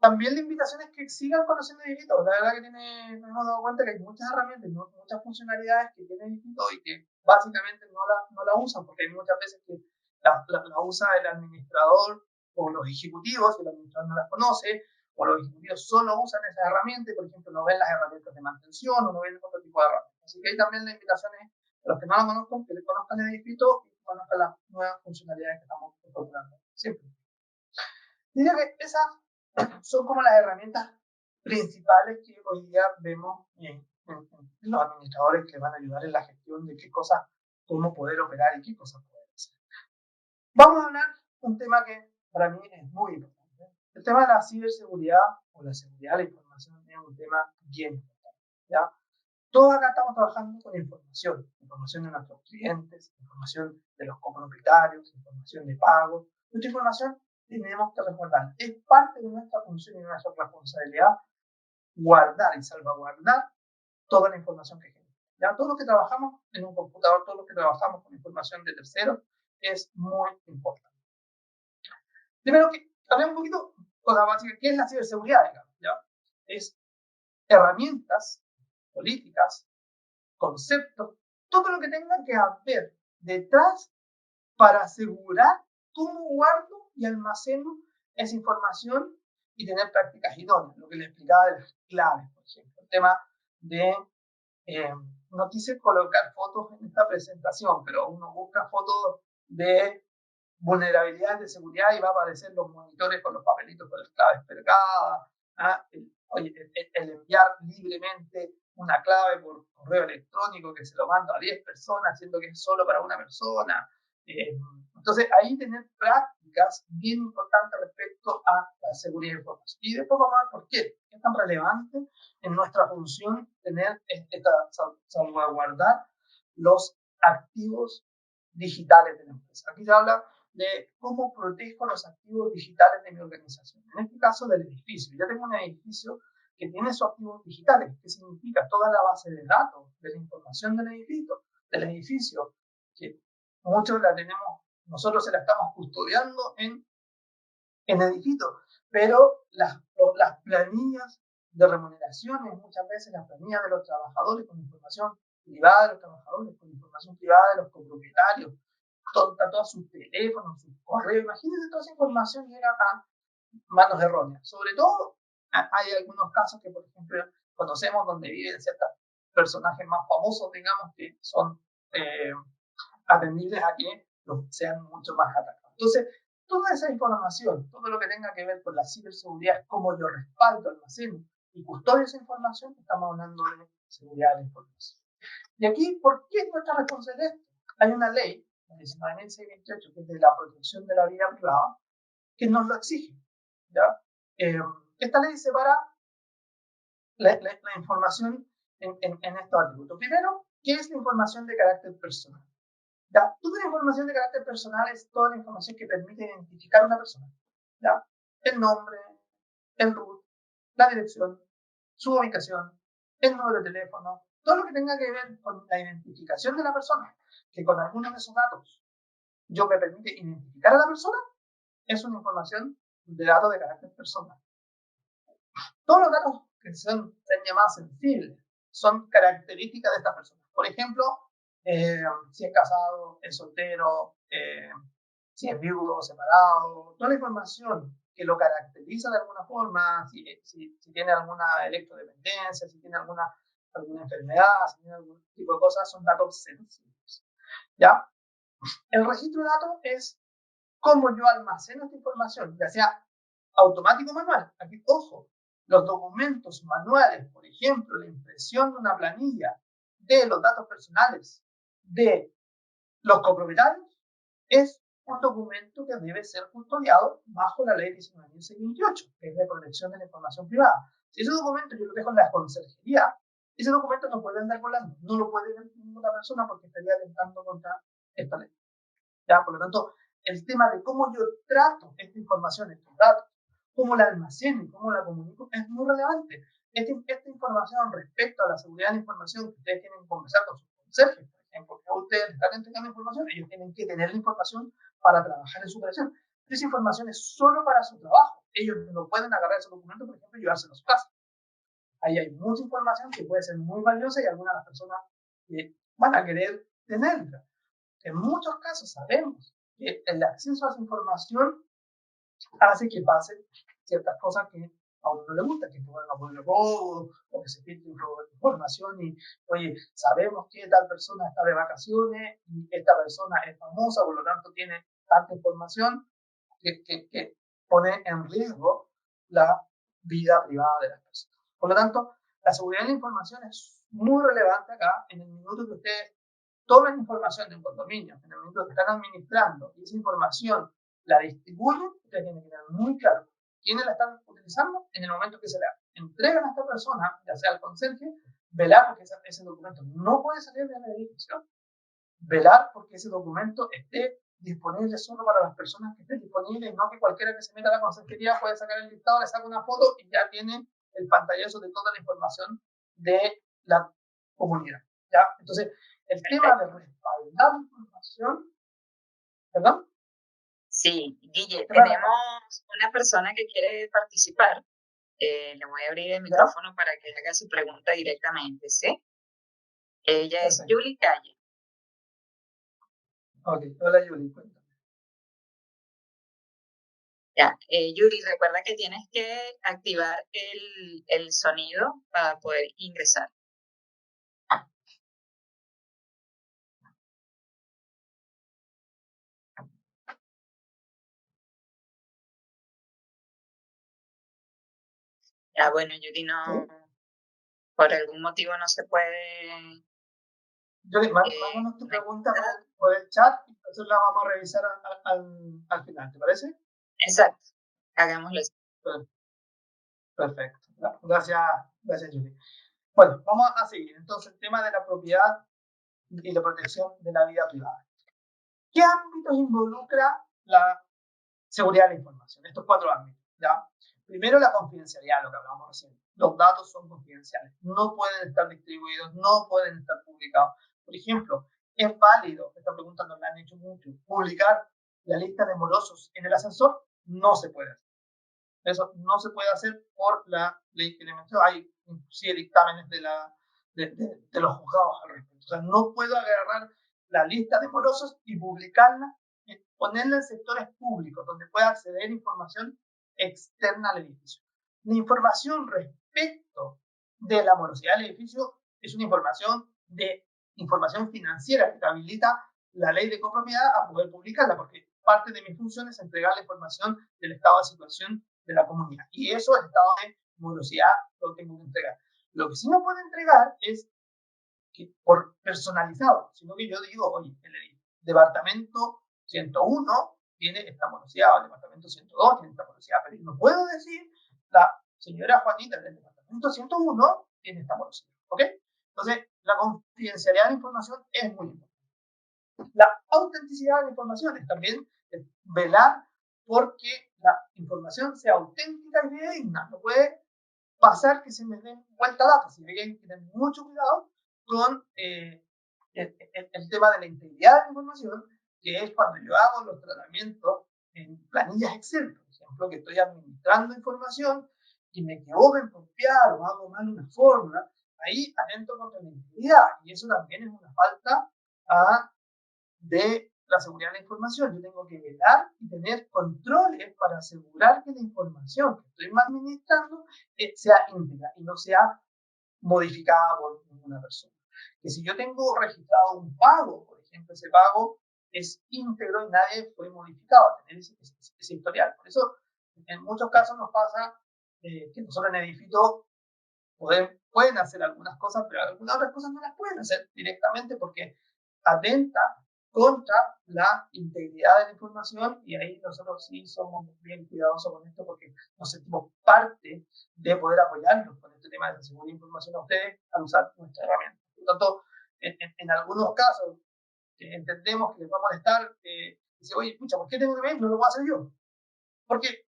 Speaker 2: también la invitación es que sigan conociendo Digito. La verdad que nos hemos dado cuenta que hay muchas herramientas, muchas funcionalidades que tiene Digito y que básicamente no la usan, porque hay muchas veces que la usa el administrador o los ejecutivos, y el administrador no las conoce, o los ejecutivos solo usan esas herramientas y, por ejemplo, no ven las herramientas de mantención o no ven otro tipo de herramientas. Así que ahí también la invitación es a los que no la conozcan, que le conozcan el Digito y conozcan las nuevas funcionalidades que estamos incorporando siempre. Diría que esas son como las herramientas principales que hoy día vemos en los administradores que van a ayudar en la gestión de qué cosas, cómo poder operar y qué cosas poder hacer. Vamos a hablar de un tema que para mí es muy importante. El tema de la ciberseguridad o la seguridad de la información es un tema bien importante, ¿ya? Todos acá estamos trabajando con información de nuestros clientes, información de los copropietarios, información de pago. Nuestra información tenemos que resguardar. Es parte de nuestra función y de nuestra responsabilidad guardar y salvaguardar toda la información que genera. Ya todo lo que trabajamos en un computador, todo lo que trabajamos con información de terceros es muy importante. Primero que hablemos un poquito cosa básica, ¿qué es la ciberseguridad? Digamos, ¿ya? Es herramientas, políticas, conceptos, todo lo que tenga que haber detrás para asegurar cómo guardo y almaceno esa información y tener prácticas idóneas. Lo que les explicaba de las claves, por ejemplo. El tema de, no quise colocar fotos en esta presentación, pero uno busca fotos de vulnerabilidades de seguridad y va a aparecer los monitores con los papelitos con las claves pegadas. El enviar libremente una clave por correo electrónico que se lo mando a 10 personas, siendo que es solo para una persona. Entonces, ahí tener prácticas bien importantes respecto a la seguridad de información. Y después vamos a ver por qué es tan relevante en nuestra función tener salvaguardar los activos digitales de la empresa. Aquí se habla de cómo protejo los activos digitales de mi organización. En este caso, del edificio. Yo tengo un edificio que tiene sus activos digitales, que significa toda la base de datos de la información del edificio, que muchos la tenemos, nosotros se la estamos custodiando en edificio, pero las planillas de remuneraciones, muchas veces las planillas de los trabajadores con información privada de los trabajadores, con información privada de los copropietarios, todos sus teléfonos, sus correos, imagínense toda esa información llega a manos erróneas. Sobre todo, hay algunos casos que, por ejemplo, conocemos donde viven ciertos personajes más famosos, digamos, que son atendibles a que sean mucho más atacados. Entonces, toda esa información, todo lo que tenga que ver con la ciberseguridad, cómo yo respaldo, almaceno y custodio esa información, estamos hablando de seguridad de la información. Y aquí, ¿por qué es nuestra responsabilidad? Hay una ley, la 19.628, que es de la protección de la vida privada, que nos lo exige. ¿Ya? Esta ley separa la información en estos atributos. Primero, ¿qué es la información de carácter personal? ¿Ya? Toda la información de carácter personal es toda la información que permite identificar a una persona. ¿Ya? El nombre, el root, la dirección, su ubicación, el número de teléfono, todo lo que tenga que ver con la identificación de la persona, que con algunos de esos datos yo me permite identificar a la persona, es una información de datos de carácter personal. Todos los datos que sean llamados sensibles son características de esta persona. Por ejemplo, si es casado, es soltero, si es viudo o separado, toda la información que lo caracteriza de alguna forma, si tiene alguna electrodependencia, si tiene alguna enfermedad, si tiene algún tipo de cosas, son datos sensibles. ¿Ya? El registro de datos es cómo yo almaceno esta información, ya sea automático o manual. Aquí, ojo, los documentos manuales, por ejemplo, la impresión de una planilla de los datos personales de los copropietarios, es un documento que debe ser custodiado bajo la ley 19.628, que es de protección de la información privada. Si ese documento yo lo dejo en la conserjería, ese documento no puede andar volando, no lo puede ver ninguna persona porque estaría atentando contra esta ley. ¿Ya? Por lo tanto, el tema de cómo yo trato esta información, estos datos, cómo la almaceno y cómo la comunico, es muy relevante. Esta información respecto a la seguridad de la información que ustedes tienen que conversar con sus conserjes, por ejemplo, que ustedes están entregando información, ellos tienen que tener la información para trabajar en su operación. Esa información es solo para su trabajo. Ellos no pueden agarrar ese documento, por ejemplo, y llevárselo a su casa. Ahí hay mucha información que puede ser muy valiosa y algunas de las personas van a querer tenerla. En muchos casos sabemos que el acceso a esa información hace que pasen ciertas cosas que a uno no le gusta, que puedan haber robo o que se filtre información y, oye, sabemos que tal persona está de vacaciones y esta persona es famosa, por lo tanto tiene tanta información que pone en riesgo la vida privada de las personas. Por lo tanto, la seguridad de la información es muy relevante acá en el minuto que ustedes tomen información de un condominio, en el momento que están administrando y esa información la distribuyen, ustedes tienen que tener muy claro quiénes la están utilizando en el momento que se la entregan a esta persona, ya sea al conserje, velar porque ese documento no puede salir de la edificación, velar porque ese documento esté disponible solo para las personas que estén disponibles y no que cualquiera que se meta a la conserjería puede sacar el listado, le saca una foto y ya tiene el pantallazo de toda la información de la comunidad. ¿Ya? Entonces, el tema de respaldar información, ¿perdón?
Speaker 1: Sí, Guille, tenemos una persona que quiere participar. Le voy a abrir el micrófono para que haga su pregunta directamente, ¿sí? Ella es Julie Calle.
Speaker 2: Ok, hola Julie, cuéntame.
Speaker 1: Ya, Yuri, recuerda que tienes que activar el sonido para poder ingresar. Ya, bueno, Yuri, no, por algún motivo no se puede.
Speaker 2: Yuri, mándanos tu pregunta por el chat y entonces la vamos a revisar al final, ¿te parece?
Speaker 1: Exacto, hagámoslo así.
Speaker 2: Perfecto, gracias Yuri. Bueno, vamos a seguir. Entonces, el tema de la propiedad y la protección de la vida privada. ¿Qué ámbitos involucra la seguridad de la información? Estos 4 ámbitos, ¿ya? Primero, la confidencialidad, lo que hablábamos recién. Los datos son confidenciales, no pueden estar distribuidos, no pueden estar publicados. Por ejemplo, ¿es válido, esta pregunta nos la han hecho mucho, publicar la lista de morosos en el ascensor? No se puede hacer. Eso no se puede hacer por la ley que le mencioné. Hay inclusive dictámenes de los juzgados al respecto. O sea, no puedo agarrar la lista de morosos y publicarla, ponerla en sectores públicos donde pueda acceder información externa al edificio. La información respecto de la morosidad del edificio es una información financiera que te habilita la ley de copropiedad a poder publicarla, porque parte de mi función es entregar la información del estado de situación de la comunidad. Y eso, el estado de morosidad, lo tengo que entregar. Lo que sí no puedo entregar es que por personalizado, sino que yo digo, oye, el departamento 101 tiene esta morosidad, o el departamento 102 tiene esta morosidad, pero no puedo decir, la señora Juanita del departamento 101 tiene esta morosidad, ¿ok? Entonces, la confidencialidad de la información es muy importante. La autenticidad de la información es también velar porque la información sea auténtica y fidedigna. No puede pasar que se me den vuelta datos. Y hay que tener mucho cuidado con el tema de la integridad de la información, que es cuando yo hago los tratamientos en planillas Excel, por ejemplo, que estoy administrando información y me equivoco en copiar o hago mal una fórmula, ahí atento contra la integridad. Y eso también es una falta de la seguridad de la información. Yo tengo que velar y tener controles para asegurar que la información que estoy administrando sea íntegra y no sea modificada por ninguna persona. Que si yo tengo registrado un pago, por ejemplo, ese pago es íntegro y nadie fue modificado a tener ese historial. Por eso, en muchos casos nos pasa que nosotros en Edifito pueden hacer algunas cosas, pero algunas otras cosas no las pueden hacer directamente porque atenta contra la integridad de la información, y ahí nosotros sí somos bien cuidadosos con esto porque nos sentimos parte de poder apoyarlos con este tema de la seguridad de información a ustedes al usar nuestra herramienta. Por lo tanto, en algunos casos que entendemos que les va a molestar, dice, oye, escucha, ¿por qué tengo que ver? No lo voy a hacer yo. Porque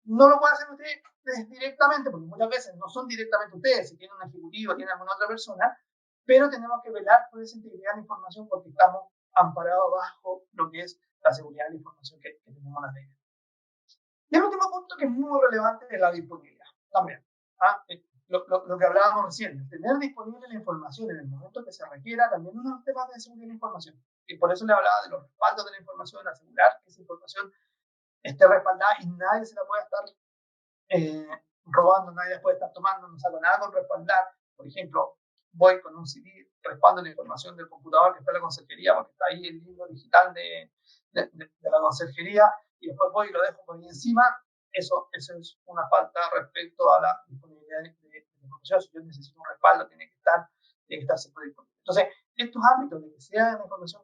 Speaker 2: no lo puede hacer ustedes directamente, porque muchas veces no son directamente ustedes, si tienen un ejecutivo, tienen alguna otra persona, pero tenemos que velar por esa integridad de la información porque estamos amparados bajo lo que es la seguridad de la información que tenemos en la ley. Y el último punto que es muy relevante es la disponibilidad también. Lo que hablábamos recién, tener disponible la información en el momento que se requiera, también es un tema de seguridad de la información. Y por eso le hablaba de los respaldos de la información, asegurar que esa información esté respaldada y nadie se la pueda estar robando, nadie puede estar tomando, no saco nada con respaldar. Por ejemplo, voy con un CD, respaldo la información del computador que está en la conserjería, porque está ahí el libro digital de la conserjería, y después voy y lo dejo por ahí encima. Eso es una falta respecto a la disponibilidad de la información. Si yo necesito un respaldo, tiene que estar siempre disponible. Entonces, estos ámbitos de que sea una información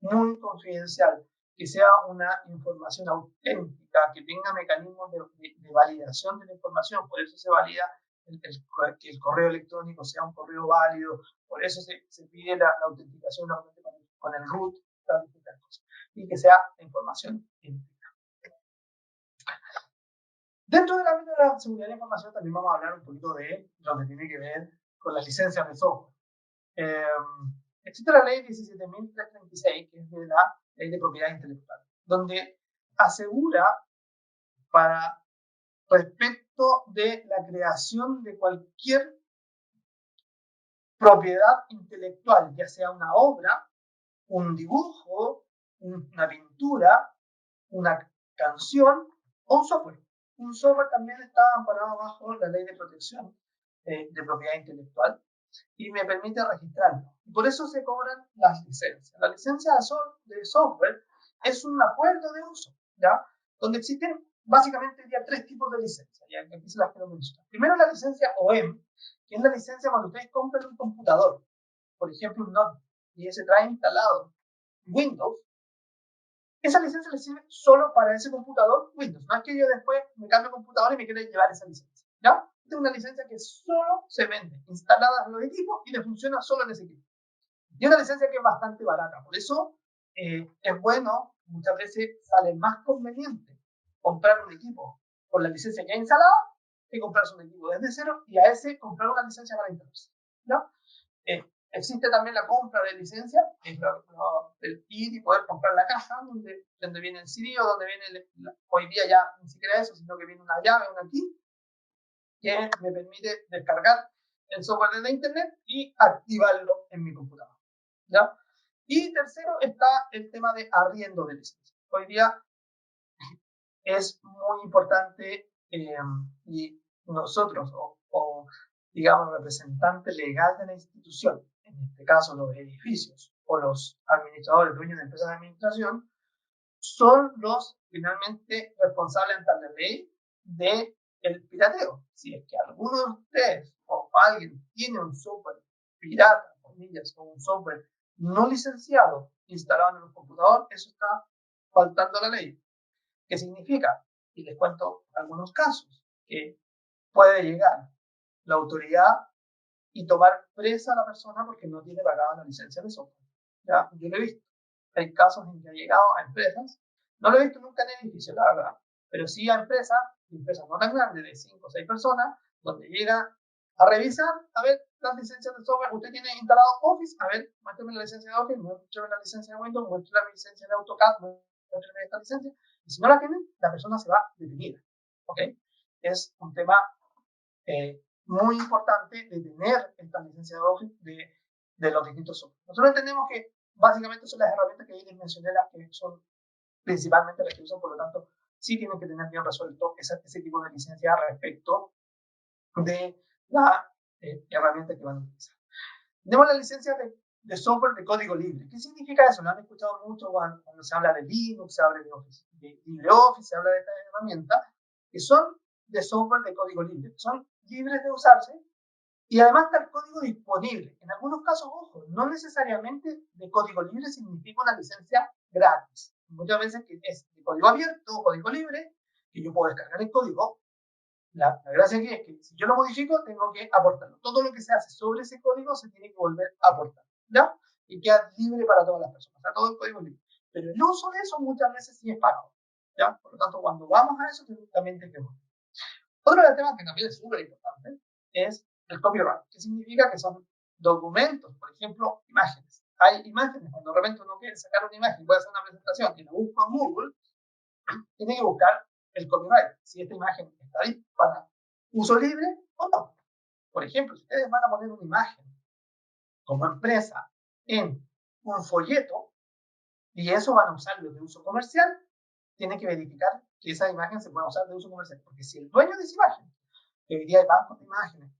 Speaker 2: muy confidencial, que sea una información auténtica, que tenga mecanismos de validación de la información, por eso se valida que el correo electrónico sea un correo válido, por eso se pide la autenticación con el root, las distintas cosas, y que sea información íntegra. Dentro del ámbito de la seguridad de la información también vamos a hablar un poquito de lo que tiene que ver con las licencias de software. Existe la ley 17.336, que es de la ley de propiedad intelectual, donde asegura para respecto de la creación de cualquier propiedad intelectual, ya sea una obra, un dibujo, una pintura, una canción o un software. Un software también está amparado bajo la ley de protección de propiedad intelectual y me permite registrarlo. Y por eso se cobran las licencias. La licencia de software es un acuerdo de uso, ¿ya? Donde existen básicamente ya tres tipos de licencias, y aquí se las quiero mencionar. Primero, la licencia OEM, que es la licencia cuando ustedes compran un computador, por ejemplo un notebook, y ese trae instalado Windows. Esa licencia le sirve solo para ese computador Windows. No es que yo después me cambie de computador y me quiera llevar esa licencia, ¿ya? Es una licencia que solo se vende instalada en los equipos y le funciona solo en ese equipo. Y una licencia que es bastante barata. Por eso es bueno, muchas veces sale más conveniente comprar un equipo con la licencia ya instalada que comprarse un equipo desde cero y a ese comprar una licencia para instalarse, ¿no? Existe también la compra de licencia, que es el ir y poder comprar la caja donde viene el CD o donde viene hoy día ya ni siquiera eso, sino que viene una llave, una key, que me permite descargar el software desde internet y activarlo en mi computador, ¿ya? Y tercero está el tema de arriendo de licencia. Hoy día es muy importante y nosotros o digamos representante legal de la institución, en este caso los edificios o los administradores, dueños de empresas de administración, son los finalmente responsables ante la ley de el pirateo. Si es que alguno de ustedes o alguien tiene un software pirata, comillas, o un software no licenciado instalado en el computador, eso está faltando a la ley. ¿Qué significa? Y les cuento algunos casos que puede llegar la autoridad y tomar presa a la persona porque no tiene pagada la licencia de software. ¿Ya? Yo lo he visto. Hay casos en que ha llegado a empresas, no lo he visto nunca en edificios, la verdad, pero sí a empresas no tan grandes, de 5 o 6 personas, donde llega a revisar, a ver, las licencias de software. Usted tiene instalado Office, a ver, muéstrame la licencia de Office, muéstrame la licencia de Windows, muéstrame la licencia de AutoCAD, muéstrame esta licencia. Y si no la tienen, la persona se va detenida. ¿Ok? Es un tema muy importante de tener esta licencia de Office de los distintos software. Nosotros entendemos que básicamente son las herramientas que les mencioné, las que son principalmente las que usan, por lo tanto, sí tienen que tener bien resuelto ese tipo de licencia respecto de la herramienta que van a utilizar. Tenemos la licencia de software de código libre. ¿Qué significa eso? Lo han escuchado mucho cuando se habla de Linux, se habla de LibreOffice, se habla de estas herramientas que son de software de código libre, son libres de usarse y además está el código disponible. En algunos casos, ojo, no necesariamente de código libre significa una licencia gratis. Muchas veces que es de código abierto o código libre, que yo puedo descargar el código. La gracia aquí es que si yo lo modifico, tengo que aportarlo. Todo lo que se hace sobre ese código se tiene que volver a aportar, ¿ya? Y queda libre para todas las personas, o sea, todo el código es libre. Pero el uso de eso muchas veces sí es pagado, ¿ya? Por lo tanto, cuando vamos a eso, también tenemos. Otro tema que también es súper importante es el copyright, que significa que son documentos, por ejemplo, imágenes. Hay imágenes, cuando de repente uno quiere sacar una imagen, puede hacer una presentación y la busco en Google, tiene que buscar el copyright, si esta imagen está ahí para uso libre o no. Por ejemplo, si ustedes van a poner una imagen como empresa en un folleto y eso van a usarlo de uso comercial, tienen que verificar que esa imagen se pueda usar de uso comercial. Porque si el dueño de esa imagen, que hoy día hay bancos de imágenes,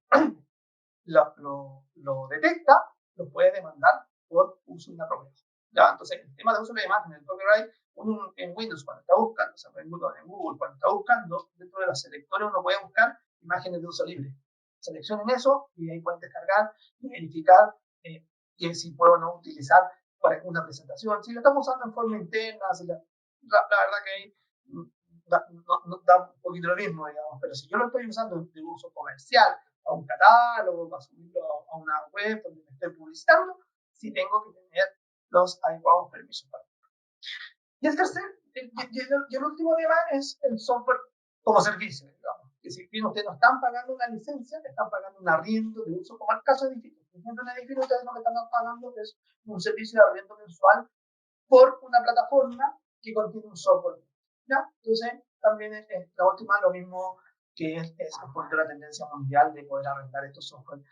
Speaker 2: lo detecta, lo puede demandar por uso inapropiado. ¿Ya? Entonces, el tema de uso de imagen, el copyright, uno en Windows cuando está buscando, o sea, en Google cuando está buscando, dentro de los selectores uno puede buscar imágenes de uso libre. Seleccionen eso y ahí pueden descargar y verificar que si puedo o no utilizar para una presentación. Si lo estamos usando en forma interna, si la verdad que ahí da un poquito lo mismo, digamos, pero si yo lo estoy usando de uso comercial, a un catálogo, para subirlo a una web donde me esté publicitando, sí tengo que tener los adecuados permisos para. Y el tercer, y el último tema es el software como servicio, digamos. Que si bien ustedes no están pagando una licencia, están pagando un arriendo de uso, como el caso de edificios. Por ejemplo, en edificios ustedes lo que están pagando es un servicio de arriendo mensual por una plataforma que contiene un software. ¿Ya? Entonces, también es la última, lo mismo que es un poquito la tendencia mundial de poder arrendar estos software.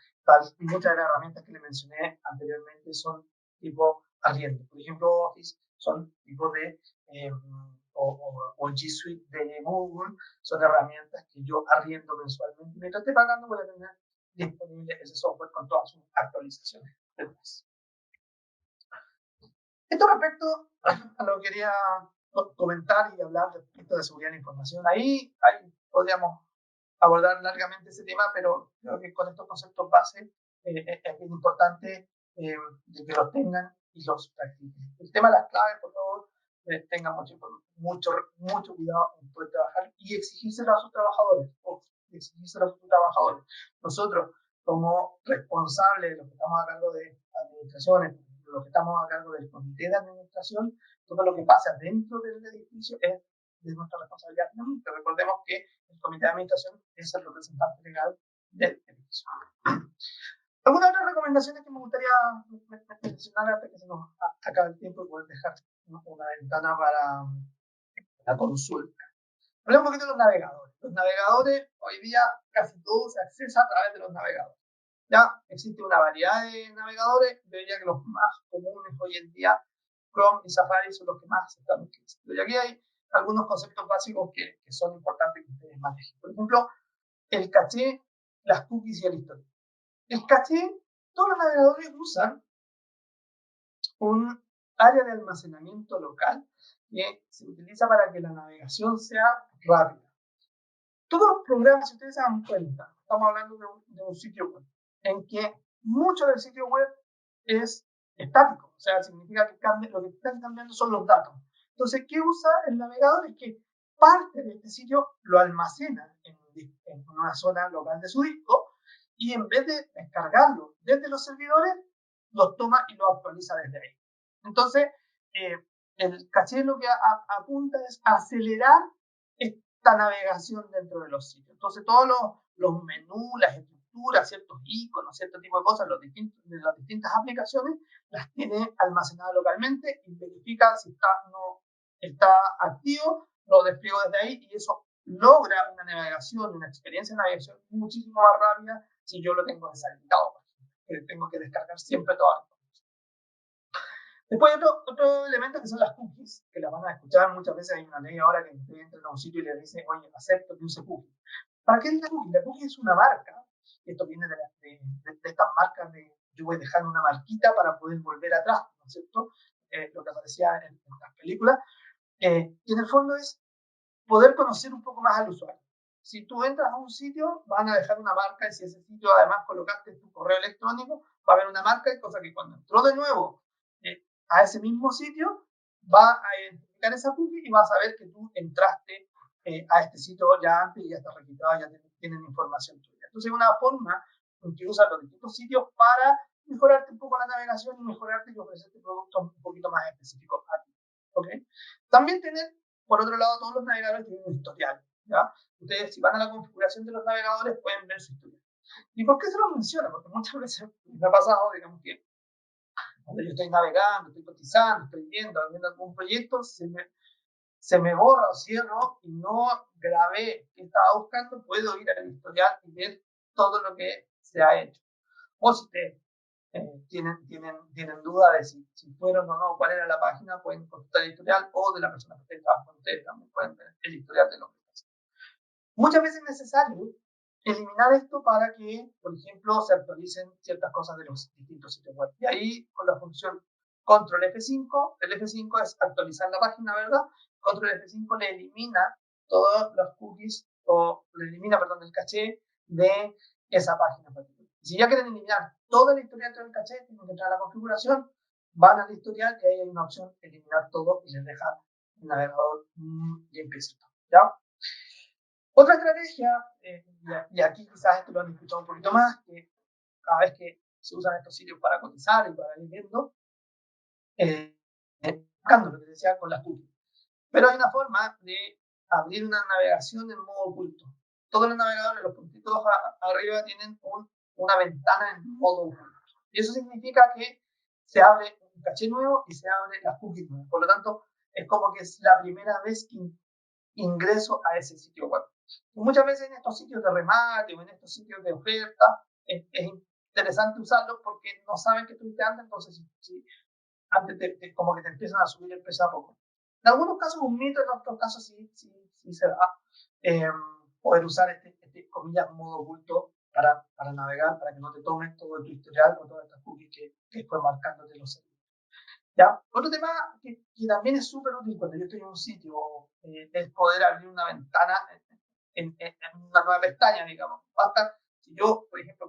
Speaker 2: Muchas de las herramientas que le mencioné anteriormente son tipo arriendo. Por ejemplo, Office son tipo de, o G Suite de Google, son herramientas que yo arriendo mensualmente. Mientras esté pagando, voy a tener disponible ese software con todas sus actualizaciones del mes. Esto respecto a lo que quería comentar y hablar respecto de seguridad de la información. Ahí podríamos abordar largamente ese tema, pero creo que con estos conceptos base es bien importante de que los tengan y los practiquen. El tema de las claves, por favor, tengan mucho cuidado en poder trabajar y exigírselo a sus trabajadores. Exigírselo a sus trabajadores. Nosotros, como responsables de los que estamos a cargo de administraciones, los que estamos a cargo del comité de administración, todo lo que pasa dentro del edificio es de nuestra responsabilidad. Recordemos que el comité de administración es el representante legal del edificio. Algunas otras recomendaciones que me gustaría mencionar antes que se nos acabe el tiempo y poder dejar una ventana para la consulta. Hablemos un poquito de los navegadores. Los navegadores, hoy día casi todo se accesa a través de los navegadores. Ya existe una variedad de navegadores, diría que los más comunes hoy en día, Chrome y Safari son los que más se están utilizando. Y aquí hay algunos conceptos básicos que son importantes que ustedes manejen. Por ejemplo, el caché, las cookies y el histórico. El caché, todos los navegadores usan un área de almacenamiento local que se utiliza para que la navegación sea rápida. Todos los programas, si ustedes se dan cuenta, estamos hablando de un sitio web, en que mucho del sitio web es estático, o sea, significa que lo que están cambiando son los datos. Entonces, ¿qué usa el navegador? Es que parte de este sitio lo almacena en una zona local de su disco y en vez de descargarlo desde los servidores, lo toma y lo actualiza desde ahí. Entonces, el caché lo que apunta es acelerar esta navegación dentro de los sitios. Entonces, todos los menús, las estructuras, ciertos iconos, cierto tipo de cosas, de las distintas aplicaciones, las tiene almacenadas localmente y verifica si no está activo, lo despliego desde ahí y eso logra una navegación, una experiencia de navegación muchísimo más rápida si yo lo tengo deshabilitado. Tengo que descargar siempre toda la información. Después hay otro elemento que son las cookies, que las van a escuchar muchas veces. Hay una ley ahora que usted entra a un sitio y le dice, oye, acepto que use cookie. ¿Para qué es la cookie? La cookie es una marca. Esto viene de estas marcas de yo voy dejando una marquita para poder volver atrás, ¿no es cierto? Lo que aparecía en las películas. Y en el fondo es poder conocer un poco más al usuario. Si tú entras a un sitio, van a dejar una marca y si ese sitio además colocaste tu correo electrónico, va a haber una marca y cosa que cuando entró de nuevo a ese mismo sitio, va a identificar esa cookie y va a saber que tú entraste a este sitio ya antes y ya está registrado, ya tienen información tuya. Entonces es una forma en que usan los distintos sitios para mejorarte un poco la navegación y mejorarte y ofrecerte productos un poquito más específicos a ti. ¿Okay? También tener por otro lado, todos los navegadores tienen un historial. ¿Ya? Ustedes, si van a la configuración de los navegadores, pueden ver su historial. ¿Y por qué se lo menciona? Porque muchas veces me ha pasado, digamos que cuando yo estoy navegando, estoy cotizando, estoy viendo algún proyecto, se me borra o cierro y no grabé qué estaba buscando, puedo ir al historial y ver todo lo que se ha hecho. O si ustedes tienen duda de si fueron o no, cuál era la página, pueden consultar el historial o de la persona que trabaja con ustedes también pueden ver el historial de lo que está haciendo. Muchas veces es necesario eliminar esto para que, por ejemplo, se actualicen ciertas cosas de los distintos sitios web. Y ahí con la función control F5, el F5 es actualizar la página, ¿verdad? Control F5 le elimina todos los cookies o le elimina, perdón, el caché de esa página particular. Si ya quieren eliminar todo el historial del caché, tienen que entrar a la configuración, van al historial y ahí hay una opción eliminar todo y les deja el navegador limpiecito. ¿Ya? Otra estrategia, y aquí quizás esto lo han escuchado un poquito más, que cada vez que se usan estos sitios para cotizar y para ir viendo, buscando lo que decía con las cookies. Pero hay una forma de abrir una navegación en modo oculto. Todos los navegadores, los puntitos arriba, tienen una ventana en modo oculto. Y eso significa que se abre un caché nuevo y se abre las cookies nuevas. Por lo tanto, es como que es la primera vez que ingreso a ese sitio web. Y muchas veces en estos sitios de remate o en estos sitios de oferta es interesante usarlos porque no saben que estuviste antes, entonces si antes como que te empiezan a subir el precio a poco. En algunos casos un mito, en otros casos sí se da poder usar comillas, modo oculto para navegar, para que no te tomes todo tu historial o todas estas cookies que fue marcándote los servicios. ¿Ya? Otro tema que también es súper útil cuando yo estoy en un sitio es poder abrir una ventana en una nueva pestaña, digamos. Basta, si yo, por ejemplo,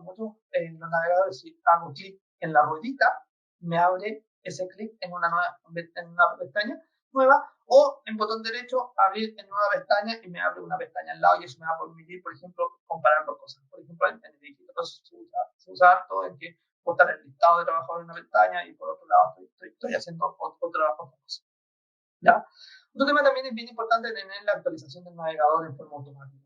Speaker 2: en los navegadores, si hago clic en la ruedita, me abre ese clic en una pestaña nueva, o en botón derecho, abrir en nueva pestaña y me abre una pestaña al lado y eso me va a permitir, por ejemplo, comparar dos cosas. Por ejemplo, en el edificio se usa harto en que botar el listado de trabajadores en una pestaña y por otro lado estoy haciendo otro trabajo. ¿Ya? Otro tema también es bien importante tener la actualización del navegador en forma automática.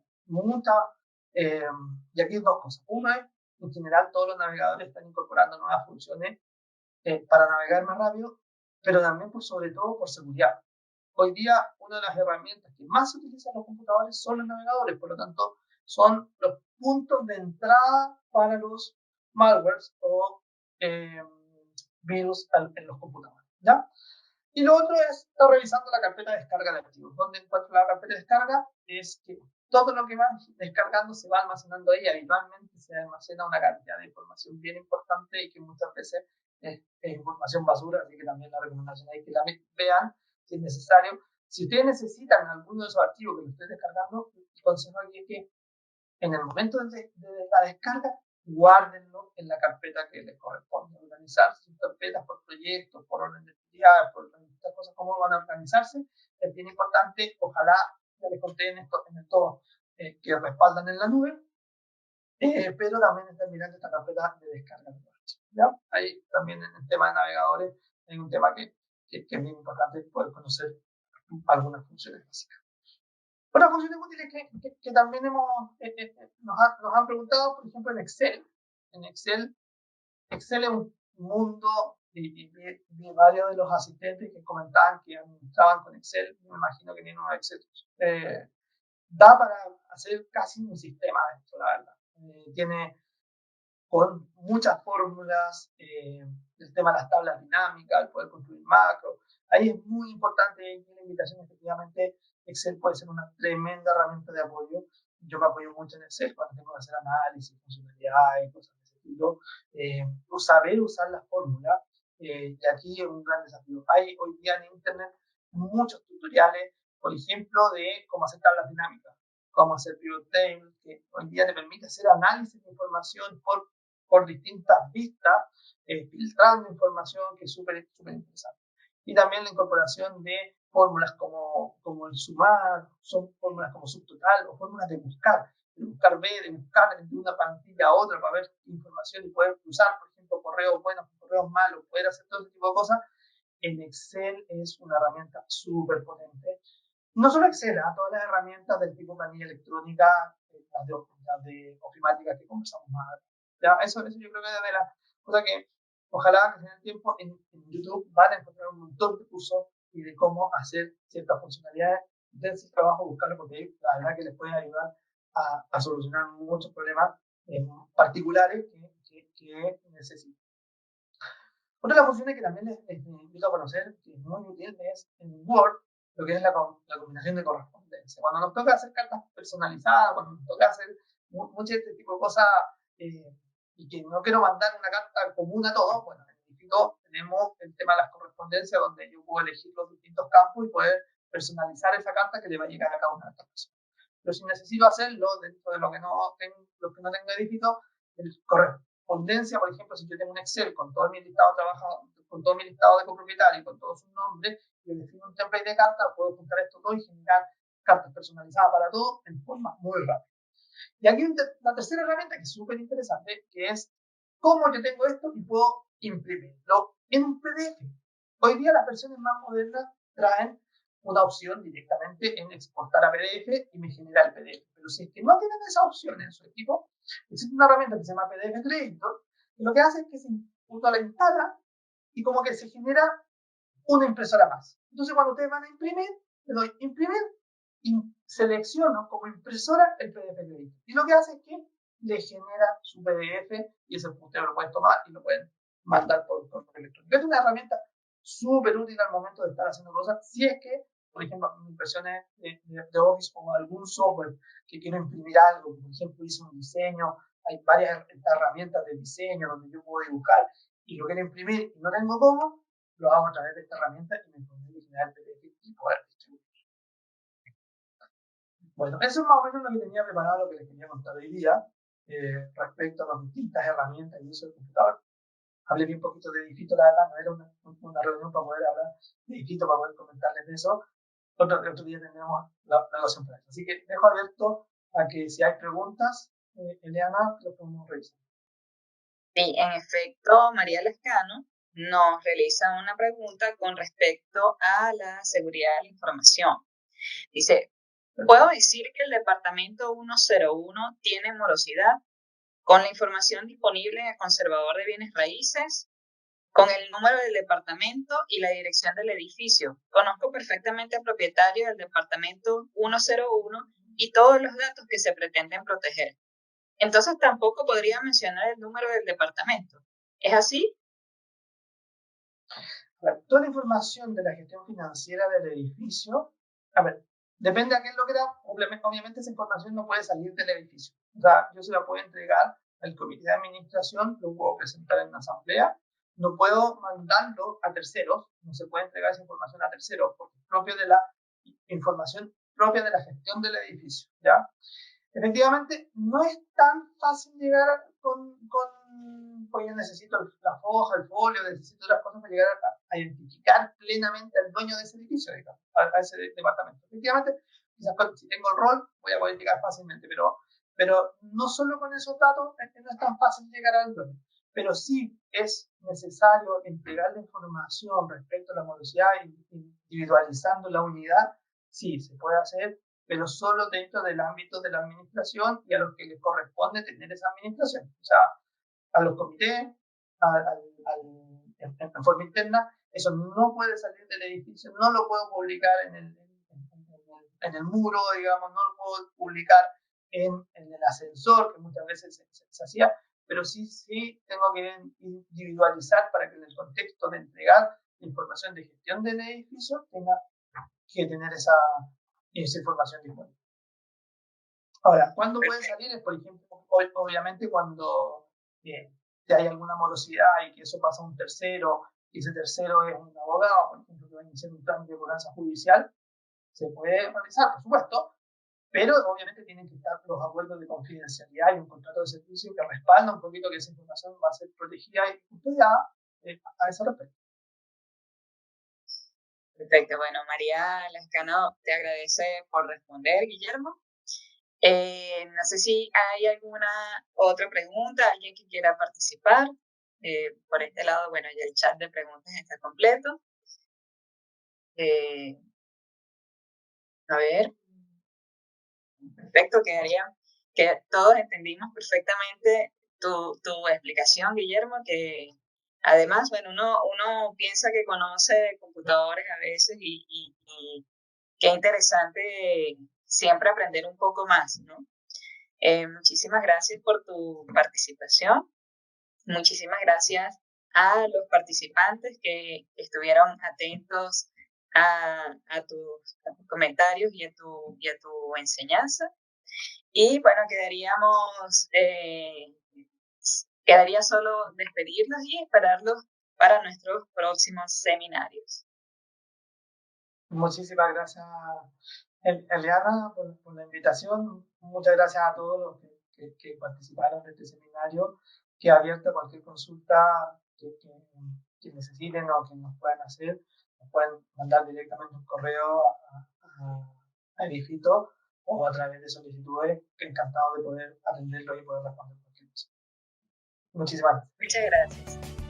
Speaker 2: Y aquí hay dos cosas. Una es, en general, todos los navegadores están incorporando nuevas funciones para navegar más rápido, pero también, sobre todo, por seguridad. Hoy día, una de las herramientas que más se utilizan en los computadores son los navegadores, por lo tanto, son los puntos de entrada para los malwares o virus en los computadores. ¿Ya? Y lo otro es estar revisando la carpeta de descarga de archivos. ¿Dónde encuentro la carpeta de descarga? Es que todo lo que va descargando se va almacenando ahí. Habitualmente se almacena una cantidad de información bien importante y que muchas veces es información basura, así que también la recomendación es que la vean si es necesario. Si ustedes necesitan alguno de esos archivos que lo estén descargando, el consejo aquí es que en el momento de la descarga, guárdenlo en la carpeta que les corresponde. Organizar sus carpetas por proyectos, por orden de actividades, por estas cosas, cómo van a organizarse, es bien importante. Ojalá, ya les conté en el todo, que respaldan en la nube, pero también están mirando esta carpeta de descarga. ¿Ya? Ahí también en el tema de navegadores hay un tema que es bien importante poder conocer algunas funciones básicas. Otras funciones útiles que también nos han preguntado, por ejemplo, en Excel. En Excel es un mundo y vi varios de los asistentes que comentaban que administraban con Excel. Me imagino que tienen un Excel. Da para hacer casi un sistema de esto, la verdad. Tiene con muchas fórmulas, el tema de las tablas dinámicas, el poder construir macro. Ahí es muy importante y la invitación, efectivamente, Excel puede ser una tremenda herramienta de apoyo. Yo me apoyo mucho en Excel cuando tengo que hacer análisis, funcionalidades, cosas de ese estilo. Saber usar las fórmulas, y aquí es un gran desafío. Hay hoy día en Internet muchos tutoriales, por ejemplo, de cómo hacer tablas dinámicas, cómo hacer pivot table, que hoy día te permite hacer análisis de información por distintas vistas, filtrando información, que es súper interesante. Y también la incorporación de fórmulas como el sumar, son fórmulas como subtotal o fórmulas de buscar B, de buscar de una plantilla a otra para ver información y poder cruzar, por ejemplo, correos buenos con correos malos, poder hacer todo ese tipo de cosas. En Excel es una herramienta súper potente. No solo Excel, todas las herramientas del tipo planilla electrónica, las de ofimática que conversamos más. ¿Ya? Eso yo creo que es de las cosas que ojalá que tengan tiempo en YouTube van a encontrar un montón de cursos y de cómo hacer ciertas funcionalidades. Dense el trabajo, buscarlo, porque ahí la verdad que les puede ayudar a solucionar muchos problemas particulares que necesitan. Otra de las funciones que también les invito a conocer, que es muy útil, es en Word, lo que es la combinación de correspondencia. Cuando nos toca hacer cartas personalizadas, cuando nos toca hacer mucho este tipo de cosas, y que no quiero mandar una carta común a todos, bueno, en Digito tenemos el tema de las correspondencias, donde yo puedo elegir los distintos campos y poder personalizar esa carta que le va a llegar a cada una de estas personas. Pero si necesito hacerlo dentro de lo que no tengo editado, el correspondencia, por ejemplo, si yo tengo un Excel con todo mi listado trabajado, con todo mi listado de copropietarios y con todos sus nombres, y defino un template de cartas, puedo juntar estos dos y generar cartas personalizadas para todos en forma muy rápida. Y aquí la tercera herramienta que es súper interesante, que es cómo yo tengo esto y puedo imprimirlo en un PDF. Hoy día las versiones más modernas traen una opción directamente en exportar a PDF y me genera el PDF. Pero si es que no tienen esa opción en su equipo, existe una herramienta que se llama PDF Creator, que lo que hace es que uno la instala y como que se genera una impresora más. Entonces cuando ustedes van a imprimir, le doy imprimir y selecciono como impresora el PDF Creator. Y lo que hace es que le genera su PDF y ese ustedes lo pueden tomar y lo pueden mandar por electrónico. Es una herramienta súper útil al momento de estar haciendo cosas. Si es que, por ejemplo, impresiones de Office o algún software que quiero imprimir algo, por ejemplo, hice un diseño, hay varias herramientas de diseño donde yo puedo dibujar y lo quiero imprimir y no tengo cómo, lo hago a través de esta herramienta y me permite generar el PDF y poder distribuir. Bueno, eso es más o menos lo que tenía preparado, lo que les quería contar hoy día, respecto a las distintas herramientas y uso del computador. Hablé bien poquito de Digito, la verdad, no era una reunión para poder hablar de Digito, para poder comentarles de eso. Otro día tendremos la ocasión para eso. Así que dejo abierto a que si hay preguntas, Eliana, lo podemos revisar.
Speaker 1: Sí, en efecto, María Lescano nos realiza una pregunta con respecto a la seguridad de la información. Dice, ¿puedo decir que el departamento 101 tiene morosidad con la información disponible en el conservador de bienes raíces, con el número del departamento y la dirección del edificio? Conozco perfectamente al propietario del departamento 101 y todos los datos que se pretenden proteger. Entonces tampoco podría mencionar el número del departamento. ¿Es así?
Speaker 2: Toda la información de la gestión financiera del edificio, a ver, depende a qué lo quiera, obviamente esa información no puede salir del edificio. O sea, yo se la puedo entregar al comité de administración, lo puedo presentar en una asamblea, no puedo mandarlo a terceros, no se puede entregar esa información a terceros, porque es propio de la información propia de la gestión del edificio, ¿ya? Efectivamente, no es tan fácil llegar pues yo necesito la hoja, el folio, necesito las cosas para llegar a identificar plenamente al dueño de ese edificio, digamos, a ese departamento. Efectivamente, quizás si tengo el rol, voy a poder llegar fácilmente, pero no solo con esos datos no es tan fácil llegar al dueño. Pero sí es necesario entregar la información respecto a la morosidad, individualizando la unidad, sí, se puede hacer, pero solo dentro del ámbito de la administración y a los que les corresponde tener esa administración. O sea, a los comités, en forma interna, eso no puede salir del edificio, no lo puedo publicar en el muro, digamos, no lo puedo publicar en el ascensor, que muchas veces se hacía. pero sí tengo que individualizar para que en el contexto de entregar información de gestión del edificio tenga que tener esa información disponible. Ahora, ¿cuándo pueden salir? Es, por ejemplo, obviamente cuando ya hay alguna morosidad y que eso pasa a un tercero, y ese tercero es un abogado, por ejemplo, que va a iniciar un trámite de cobranza judicial, se puede realizar, por supuesto, pero obviamente tienen que estar los acuerdos de confidencialidad y un contrato de servicio que respalda un poquito que esa información va a ser protegida y custodiada a ese respecto.
Speaker 1: Perfecto, bueno, María Lascano te agradece por responder, Guillermo. No sé si hay alguna otra pregunta, alguien que quiera participar. Por este lado, bueno, ya el chat de preguntas está completo. A ver, perfecto, quedaría que todos entendimos perfectamente tu explicación, Guillermo, que además, bueno, uno piensa que conoce computadores a veces y qué interesante siempre aprender un poco más, ¿no? Muchísimas gracias por tu participación. Muchísimas gracias a los participantes que estuvieron atentos a tus comentarios y a tu enseñanza. Y bueno, quedaría solo despedirlos y esperarlos para nuestros próximos seminarios.
Speaker 2: Muchísimas gracias, Eliana, por la invitación. Muchas gracias a todos los que participaron de este seminario, que abierto a cualquier consulta que necesiten o que nos puedan hacer. Nos pueden mandar directamente un correo a Edifito o a través de solicitudes, que encantado de poder atenderlo y poder responder cualquier cosa. Muchísimas gracias.
Speaker 1: Muchas gracias.